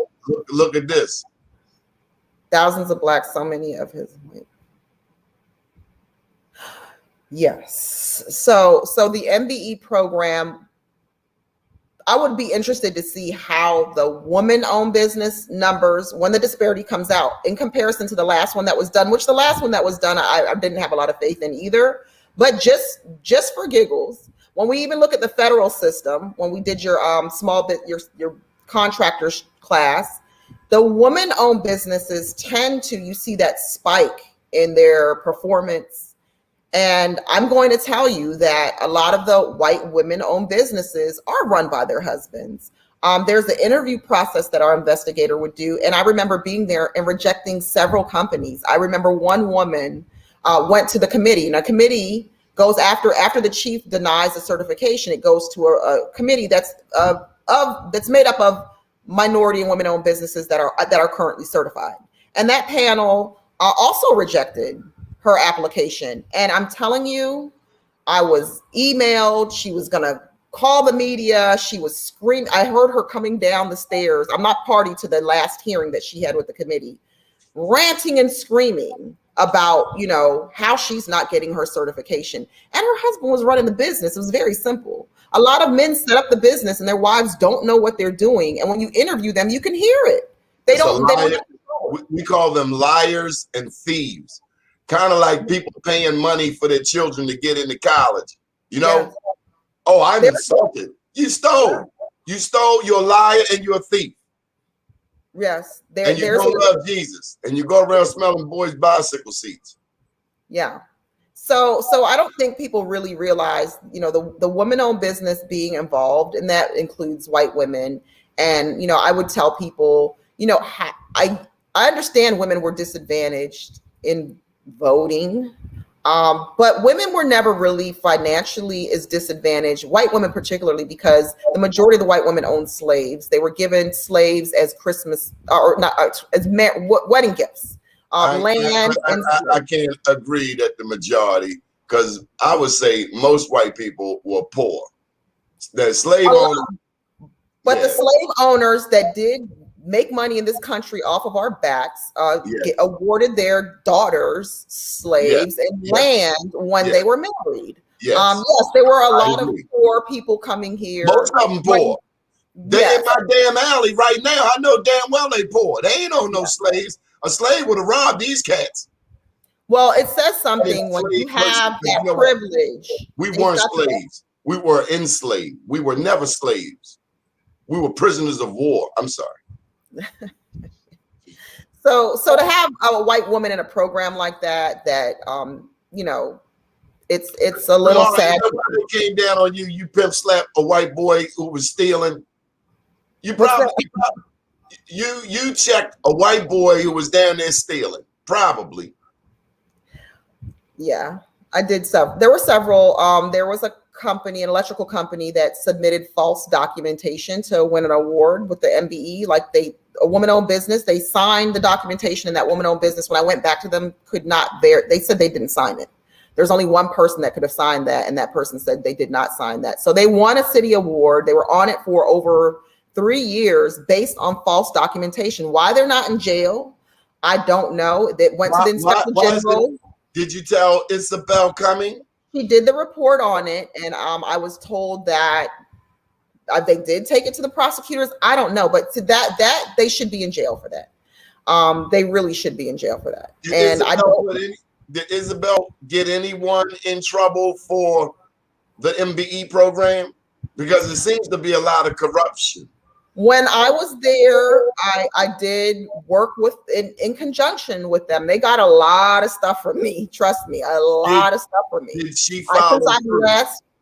Look at this. Thousands of blacks, so many of his. Yes. So the MBE program, I would be interested to see how the woman-owned business numbers, when the disparity comes out in comparison to the last one that was done, which the last one that was done, I didn't have a lot of faith in either. But just for giggles, when we even look at the federal system, when we did your small bit, your contractors class, the woman-owned businesses tend to, you see that spike in their performance. And I'm going to tell you that a lot of the white women-owned businesses are run by their husbands. There's an interview process that our investigator would do, and I remember being there and rejecting several companies. I remember one woman went to the committee, and a committee goes after the chief denies the certification. It goes to a committee that's made up of minority and women-owned businesses that are currently certified, and that panel also rejected her application. And I'm telling you, I was emailed. She was going to call the media. She was screaming. I heard her coming down the stairs. I'm not party to the last hearing that she had with the committee, ranting and screaming about, how she's not getting her certification. And her husband was running the business. It was very simple. A lot of men set up the business and their wives don't know what they're doing. And when you interview them, you can hear it. They don't we call them liars and thieves. Kind of like people paying money for their children to get into college. Yes. Oh, I'm insulted. You stole. You stole. You're a liar and you're a thief. Yes. And you don't love Jesus. And you go around smelling boys' bicycle seats. Yeah. So I don't think people really realize, the woman-owned business being involved, and that includes white women. And, I would tell people, I understand women were disadvantaged in voting, but women were never really financially as disadvantaged, white women particularly, because the majority of the white women owned slaves. They were given slaves as Christmas as wedding gifts. Land. I can't agree that the majority, because I would say most white people were poor. The slave owners, but the slave owners that did make money in this country off of our backs, awarded their daughters slaves and land when they were married. Yes, there were a lot of poor people coming here. Most of them poor. They in my damn alley right now. I know damn well they poor. They ain't on no slaves. A slave would have robbed these cats. Well, it says something when you have that privilege. We weren't slaves. We were enslaved. We were never slaves. We were prisoners of war. I'm sorry. So to have a white woman in a program like that, it's a little sad. They came down on you. You pimp slapped a white boy who was stealing. You probably you checked a white boy who was down there stealing. Probably. Yeah, I did. There were several. There was an electrical company that submitted false documentation to win an award with the MBE. Like a woman-owned business, they signed the documentation, and that woman-owned business, when I went back to them, they said they didn't sign it. There's only one person that could have signed that, and that person said they did not sign that. So they won a city award. They were on it for over 3 years based on false documentation. Why they're not in jail, I don't know. That went to the inspector general. Did you tell Isabel Cumming? He did the report on it, and I was told that they did take it to the prosecutors. I don't know, but to that they should be in jail for that. They really should be in jail for that. Did Isabel get anyone in trouble for the MBE program? Because it seems to be a lot of corruption. When I was there, I did work in conjunction with them. They got a lot of stuff from me. Trust me, a lot of stuff from me. Did she follow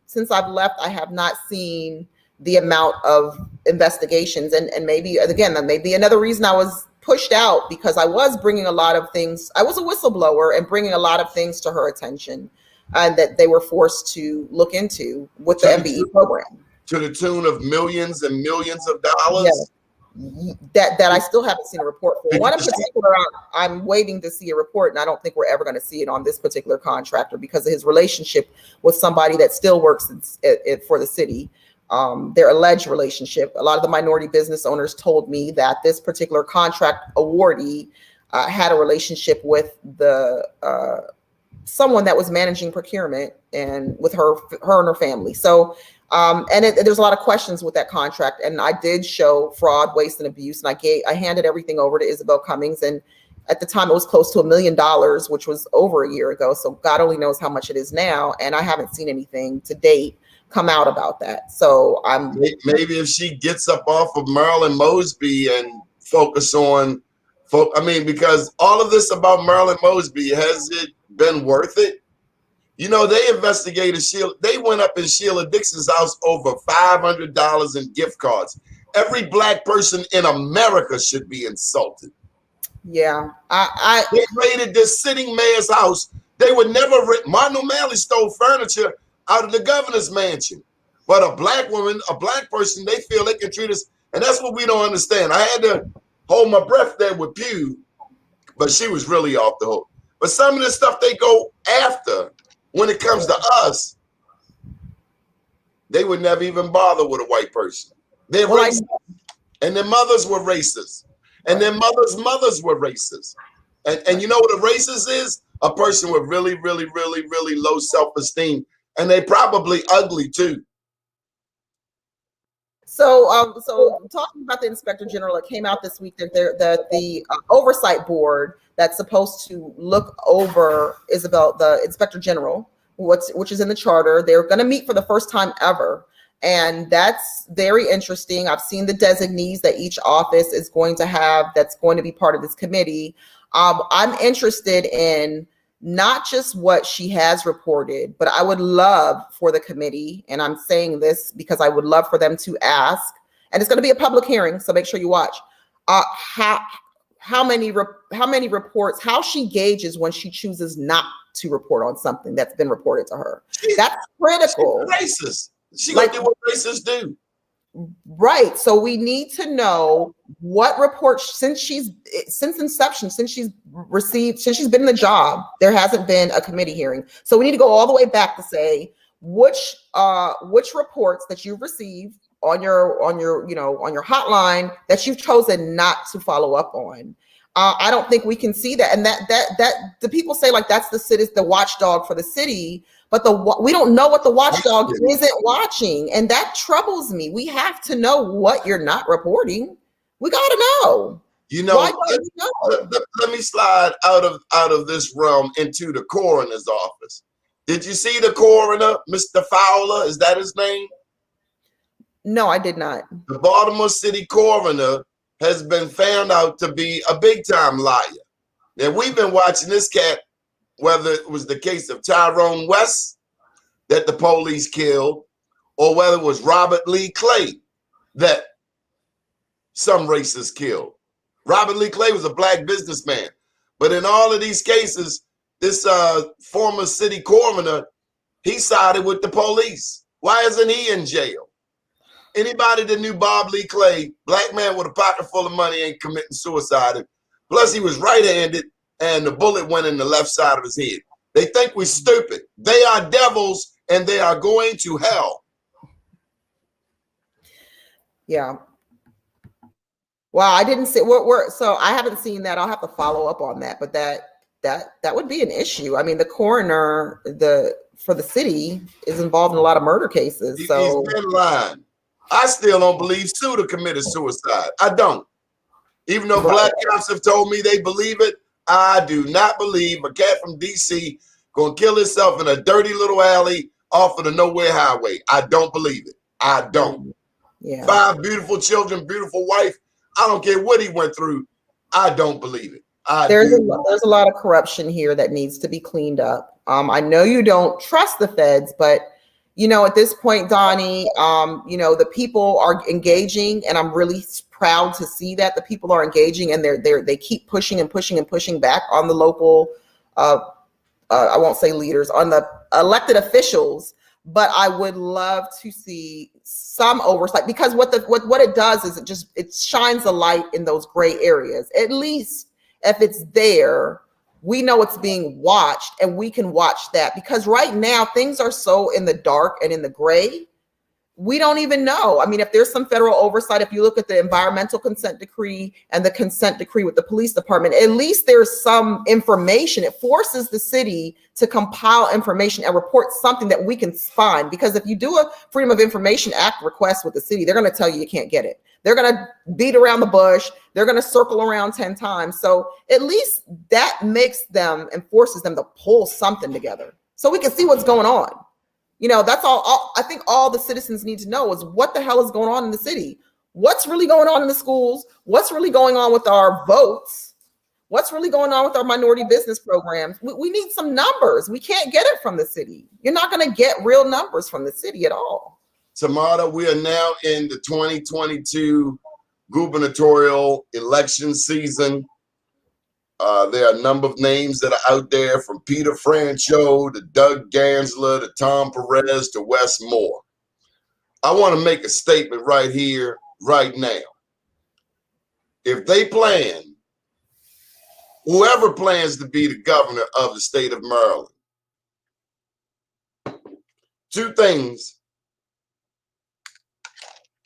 since I've left, I have not seen the amount of investigations. And maybe, again, that may be another reason I was pushed out, because I was bringing a lot of things. I was a whistleblower and bringing a lot of things to her attention, and that they were forced to look into with the MBE program. To the tune of millions and millions of dollars? Yeah. That I still haven't seen a report for. One in particular, I'm waiting to see a report, and I don't think we're ever going to see it on this particular contractor because of his relationship with somebody that still works for the city. Their alleged relationship. A lot of the minority business owners told me that this particular contract awardee had a relationship with the someone that was managing procurement and with her and her family. So there's a lot of questions with that contract. And I did show fraud, waste, and abuse. And I handed everything over to Isabel Cummings. And at the time it was close to $1 million, which was over a year ago. So God only knows how much it is now. And I haven't seen anything to date come out about that. So maybe if she gets up off of Marilyn Mosby and focus on, because all of this about Marilyn Mosby, has it been worth it? You know, they investigated Sheila. They went up in Sheila Dixon's house over $500 in gift cards. Every Black person in America should be insulted. Yeah, they raided this sitting mayor's house. They would never. Martin O'Malley stole furniture out of the governor's mansion, but a Black woman, a Black person, they feel they can treat us, and that's what we don't understand. I had to hold my breath there with Pew, but she was really off the hook. But some of the stuff they go after, when it comes to us, they would never even bother with a white person. They're racist, and their mothers were racist. And their mothers were racist. And you know what a racist is? A person with really, really, really, really low self-esteem. And they probably ugly too. So talking about the Inspector General, it came out this week that the oversight board that's supposed to look over the Inspector General, which is in the charter, they're going to meet for the first time ever. And that's very interesting. I've seen the designees that each office is going to have that's going to be part of this committee. I'm interested in not just what she has reported, but I would love for the committee, and I'm saying this because I would love for them to ask, and it's going to be a public hearing, so make sure you watch, how many reports, how she gauges when she chooses not to report on something that's been reported to her. That's critical. She's racist. She gonna do what racists do. Right. So we need to know what reports since inception, since she's been in the job, there hasn't been a committee hearing. So we need to go all the way back to say which reports that you've received on your hotline that you've chosen not to follow up on. I don't think we can see that. And that the people say like that's the watchdog for the city, but we don't know what the watchdog isn't watching. And that troubles me. We have to know what you're not reporting. We got to know. Let me slide out of this realm into the coroner's office. Did you see the coroner, Mr. Fowler? Is that his name? No, I did not. The Baltimore City coroner has been found out to be a big-time liar. Now, we've been watching this cat, whether it was the case of Tyrone West that the police killed, or whether it was Robert Lee Clay that some racists killed. Robert Lee Clay was a Black businessman. But in all of these cases, this former city coroner, he sided with the police. Why isn't he in jail? Anybody that knew Bob Lee Clay, Black man with a pocket full of money, ain't committing suicide. Plus, he was right-handed, and the bullet went in the left side of his head. They think we're stupid. They are devils, and they are going to hell. Yeah. Well, I didn't see so I haven't seen that. I'll have to follow up on that, but that would be an issue. I mean, the coroner for the city is involved in a lot of murder cases. So he's been lying. I still don't believe Suda committed suicide. I don't. Even though Black cops have told me they believe it, I do not believe a cat from D.C. gonna kill himself in a dirty little alley off of the nowhere highway. I don't believe it. I don't. Yeah. 5 beautiful children, beautiful wife. I don't care what he went through. I don't believe it. There's a lot of corruption here that needs to be cleaned up. I know you don't trust the feds, but at this point, Donnie, the people are engaging, and I'm really proud to see that the people are engaging, and they keep pushing and pushing and pushing back on the local, I won't say leaders, on the elected officials. But I would love to see some oversight, because what it does is it shines a light in those gray areas. At least if it's there, we know it's being watched, and we can watch that, because right now things are so in the dark and in the gray we don't even know. I mean, if there's some federal oversight, if you look at the environmental consent decree and the consent decree with the police department, at least there's some information. It forces the city to compile information and report something that we can find. Because if you do a Freedom of Information Act request with the city, they're going to tell you can't get it. They're going to beat around the bush. They're going to circle around 10 times. So at least that makes them and forces them to pull something together so we can see what's going on. You know, that's all I think all the citizens need to know is what the hell is going on in the city. What's really going on in the schools? What's really going on with our votes? What's really going on with our minority business programs? We need some numbers. We can't get it from the city. You're not going to get real numbers from the city at all. Tamara, we are now in the 2022 gubernatorial election season. There are a number of names that are out there, from Peter Franchot to Doug Gansler to Tom Perez to Wes Moore. I want to make a statement right here, right now. If they plan, whoever plans to be the governor of the state of Maryland, two things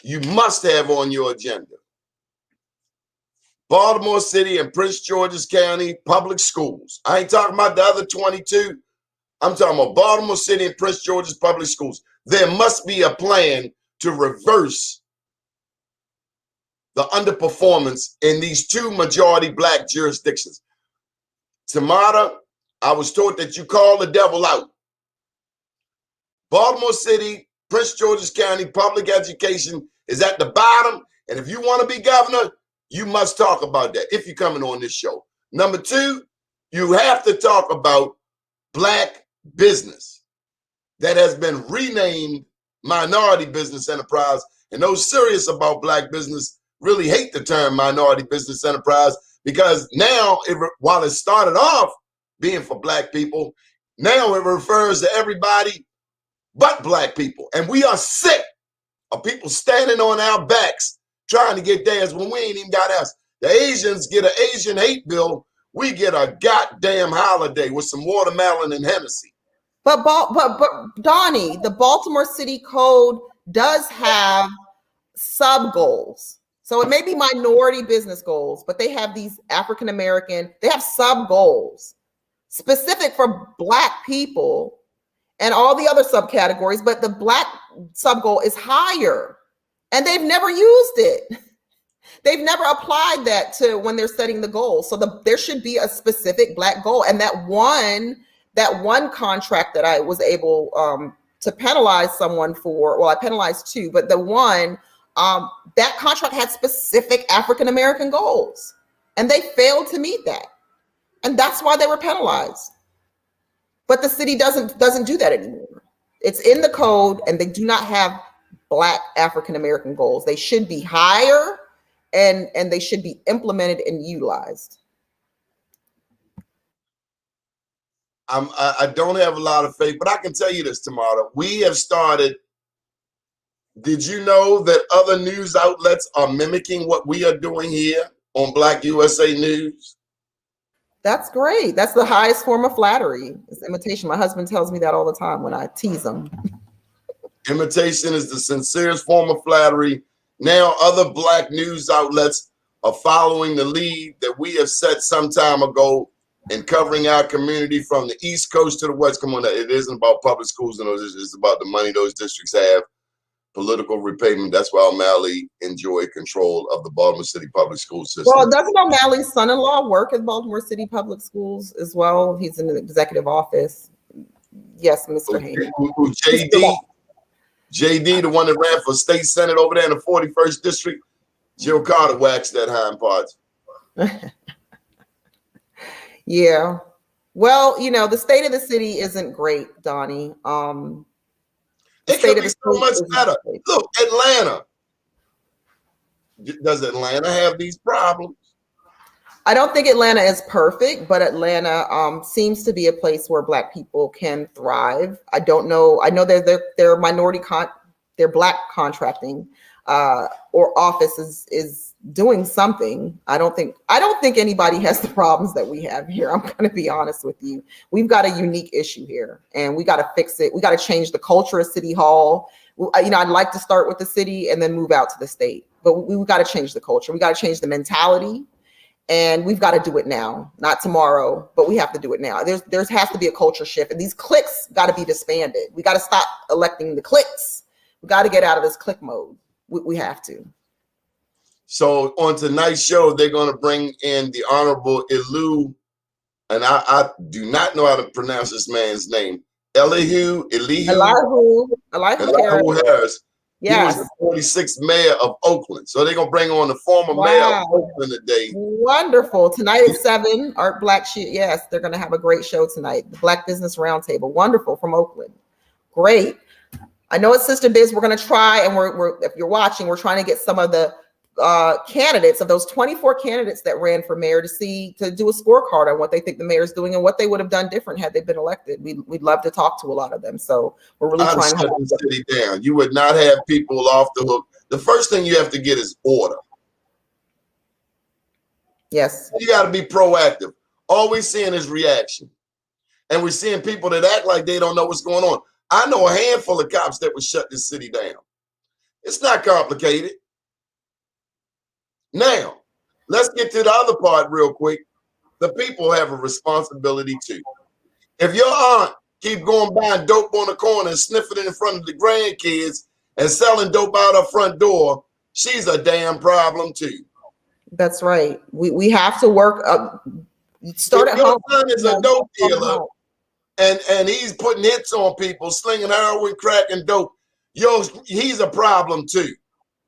you must have on your agenda. Baltimore City and Prince George's County public schools. I ain't talking about the other 22. I'm talking about Baltimore City and Prince George's public schools. There must be a plan to reverse the underperformance in these two majority black jurisdictions. Tamara, I was told that you call the devil out. Baltimore City, Prince George's County public education is at the bottom. And if you want to be governor, you must talk about that if you're coming on this show. Number two, you have to talk about black business that has been renamed minority business enterprise. And those serious about black business really hate the term minority business enterprise, because now, while it started off being for black people, now it refers to everybody but black people. And we are sick of people standing on our backs trying to get theirs when we ain't even got us. The Asians get an Asian hate bill. We get a goddamn holiday with some watermelon and Hennessy. But Donnie, the Baltimore City Code does have sub goals. So it may be minority business goals, but they have these African American, they have sub goals specific for black people and all the other subcategories, but the black sub goal is higher. And they've never used it. They've never applied that to when they're setting the goal. So there should be a specific black goal. And that one contract that I was able to penalize someone for, well, I penalized two, but the one, that contract had specific African-American goals. And they failed to meet that. And that's why they were penalized. But the city doesn't do that anymore. It's in the code, and they do not have Black African-American goals. They should be higher, and they should be implemented and utilized. I don't have a lot of faith, but I can tell you this, Tamara. We have started. Did you know that other news outlets are mimicking what we are doing here on BlackUSA.News? That's great. That's the highest form of flattery. It's imitation. My husband tells me that all the time when I tease him. Imitation is the sincerest form of flattery. Now other black news outlets are following the lead that we have set some time ago in covering our community from the East Coast to the West. Come on, it isn't about public schools and those. It's about the money those districts have, political repayment. That's why O'Malley enjoyed control of the Baltimore City public school system. Well, doesn't O'Malley's son-in-law work at Baltimore City Public Schools as well? He's in the executive office. Yes, Mr. Hayden. JD, the one that ran for state senate over there in the 41st district, Jill Carter waxed that hind parts. Yeah. Well, you know, the state of the city isn't great, Donnie. It could be so much better. Look, Atlanta. Does Atlanta have these problems? I don't think Atlanta is perfect, but Atlanta seems to be a place where Black people can thrive. I don't know. I know their minority their Black contracting or office is doing something. I don't think anybody has the problems that we have here. I'm going to be honest with you. We've got a unique issue here, and we got to fix it. We got to change the culture of City Hall. I'd like to start with the city and then move out to the state. But we got to change the culture. We got to change the mentality, and we've got to do it now, not tomorrow, but we have to do it now. There has to be a culture shift, and these cliques got to be disbanded. We got to stop electing the cliques. We got to get out of this clique mode. We have to. So on tonight's show, they're going to bring in the Honorable Elihu, and I do not know how to pronounce this man's name. Elihu Harris. Yes. He was the 46th mayor of Oakland. So they're going to bring on the former mayor of Oakland today. Wonderful. Tonight at 7, Art Black Sheet. Yes, they're going to have a great show tonight. The Black Business Roundtable. Wonderful, from Oakland. Great. I know it's Sister Biz. We're going to try, and we're if you're watching, we're trying to get some of the candidates, of those 24 candidates that ran for mayor, to do a scorecard on what they think the mayor's doing and what they would have done different had they been elected. We'd love to talk to a lot of them. So we're really trying to shut the city down. You would not have people off the hook. The first thing you have to get is order. Yes. You got to be proactive. All we're seeing is reaction. And we're seeing people that act like they don't know what's going on. I know a handful of cops that would shut this city down. It's not complicated. Now, let's get to the other part real quick. The people have a responsibility too. If your aunt keep going buying dope on the corner and sniffing it in front of the grandkids and selling dope out her front door, she's a damn problem too. That's right. We have to work up. Start at home. Your son is a dope dealer, and he's putting hits on people, slinging heroin, crack, and dope. He's a problem too.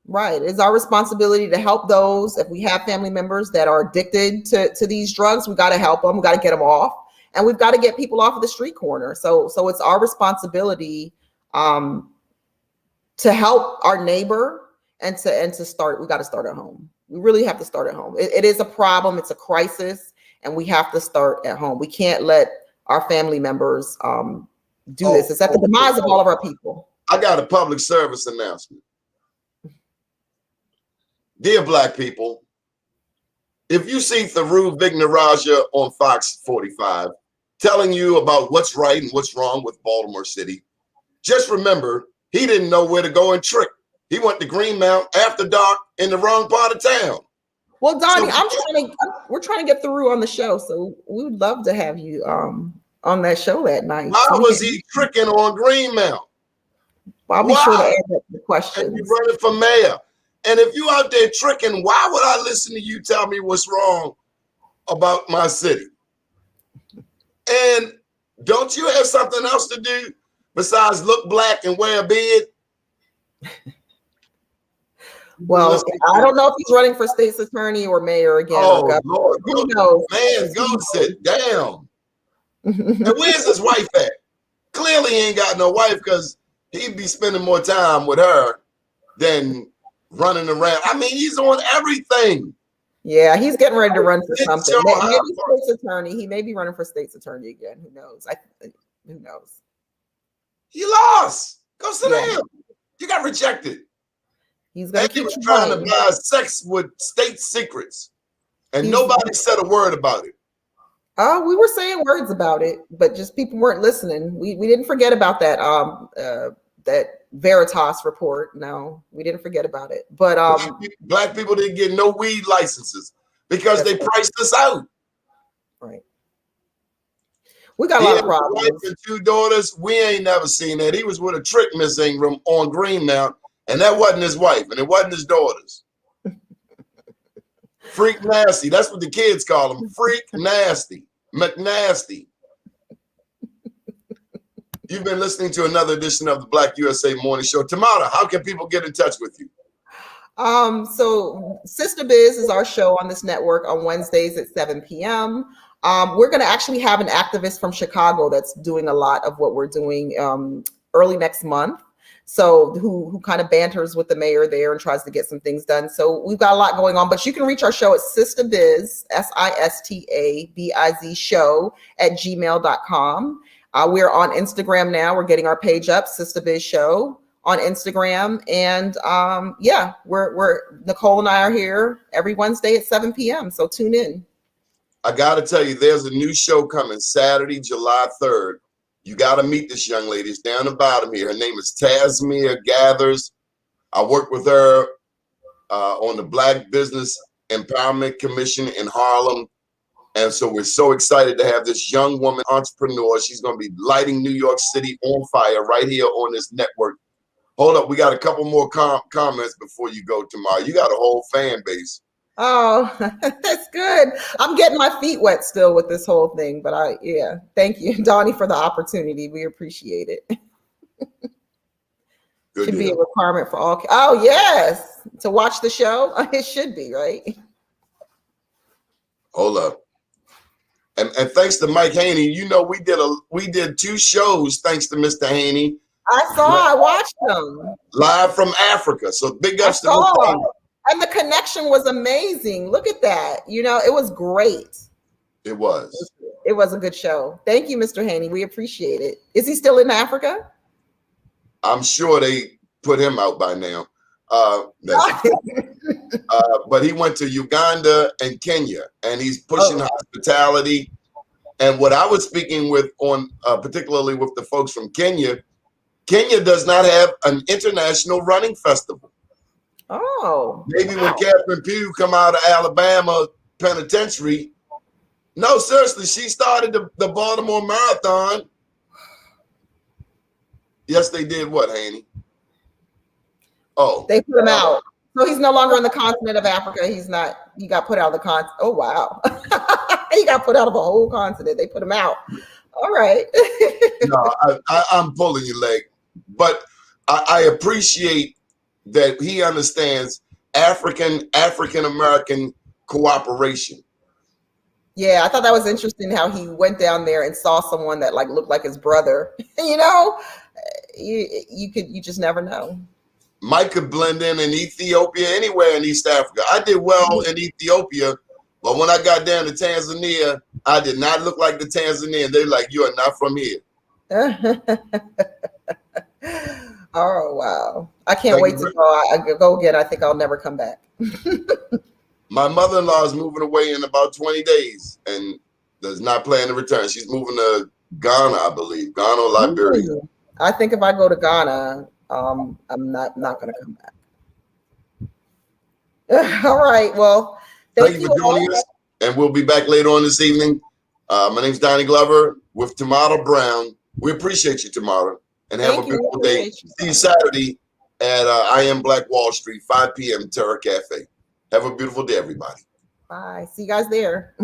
Right. It's our responsibility to help those. If we have family members that are addicted to these drugs, we got to help them. We got to get them off, and we've got to get people off of the street corner. So it's our responsibility to help our neighbor and to start. We got to start at home. We really have to start at home. It is a problem. It's a crisis, and we have to start at home. We can't let our family members do this. It's at the demise of all of our people. I got a public service announcement. Dear Black people, if you see Tharu Vignaraja on Fox 45 telling you about what's right and what's wrong with Baltimore City, just remember he didn't know where to go and trick. He went to Greenmount after dark in the wrong part of town. Well, Donnie, we're trying to get Tharu on the show, so we would love to have you on that show that night. Why was he tricking on Greenmount? I'll be sure to answer the question. And you running for mayor. And if you out there tricking, why would I listen to you tell me what's wrong about my city? And don't you have something else to do besides look black and wear a beard? Well, I don't know if he's running for state's attorney or mayor again. Oh, Lord. Who knows? Man, go sit down. And where's his wife at? Clearly he ain't got no wife, because he'd be spending more time with her than running around. I mean, he's on everything. Yeah, he's getting ready to run for something. Maybe state's attorney. He may be running for state's attorney again. Who knows? Who knows? He lost. Go sit down. You got rejected. He's going he was trying to buy sex with state secrets, and nobody said a word about it. We were saying words about it, but just people weren't listening. We didn't forget about that that Veritas report. No, we didn't forget about it. But Black people didn't get no weed licenses because they priced us out. Right. We got a lot of problems. Wife and 2 daughters. We ain't never seen that. He was with a trick Miss Ingram on Greenmount, and that wasn't his wife, and it wasn't his daughters. Freak nasty. That's what the kids call him. Freak nasty. McNasty. You've been listening to another edition of the Black USA Morning Show. Tamara, how can people get in touch with you? So Sister Biz is our show on this network on Wednesdays at 7 p.m. We're going to actually have an activist from Chicago that's doing a lot of what we're doing early next month. So who kind of banters with the mayor there and tries to get some things done. So we've got a lot going on, but you can reach our show at Sister Biz, SISTABIZ show @gmail.com. We're on Instagram now. We're getting our page up, Sister Biz Show on Instagram. And we're Nicole and I are here every Wednesday at 7 p.m. So tune in. I got to tell you, there's a new show coming Saturday, July 3rd. You got to meet this young lady. It's down the bottom here. Her name is Tasmia Gathers. I work with her on the Black Business Empowerment Commission in Harlem. And so we're so excited to have this young woman entrepreneur. She's going to be lighting New York City on fire right here on this network. Hold up. We got a couple more comments before you go, Tamara. You got a whole fan base. Oh, that's good. I'm getting my feet wet still with this whole thing, but yeah, thank you, Donnie, for the opportunity. We appreciate it. Good should deal. Be a requirement for all. Oh, yes. To watch the show. It should be, right? Hold up. And thanks to Mike Haney, you know, we did 2 shows thanks to Mr. Haney. I watched them. Live from Africa. So big ups to Mr. Haney. And the connection was amazing. Look at that. You know, it was great. It was. It was a good show. Thank you, Mr. Haney. We appreciate it. Is he still in Africa? I'm sure they put him out by now. But he went to Uganda and Kenya, and he's pushing hospitality. And what I was speaking with on, particularly with the folks from Kenya, Kenya does not have an international running festival. Oh, maybe when Catherine Pugh come out of Alabama Penitentiary. No, seriously, she started the Baltimore Marathon. Yes, they did. What, Haney? Oh, they put him out. So he's no longer in the continent of Africa. He's not. He got put out of the continent. Oh wow, he got put out of a whole continent. They put him out. All right. No, I'm pulling your leg, but I appreciate that he understands African American cooperation. Yeah, I thought that was interesting how he went down there and saw someone that like looked like his brother. You know, you just never know. Mike could blend in Ethiopia, anywhere in East Africa. I did well in Ethiopia, but when I got down to Tanzania, I did not look like the Tanzanian. They're like, you are not from here. Oh, wow. I can't wait to go again. I think I'll never come back. My mother-in-law is moving away in about 20 days and does not plan to return. She's moving to Ghana, I believe. Ghana or Liberia. I think if I go to Ghana, I'm not going to come back. All right. Well, thank you for joining us, and we'll be back later on this evening. My name's Donnie Glover with Tamara Brown. We appreciate you, Tamara, and have a beautiful day. See you Saturday at I Am Black Wall Street, 5 p.m. Terra Cafe. Have a beautiful day, everybody. Bye. See you guys there.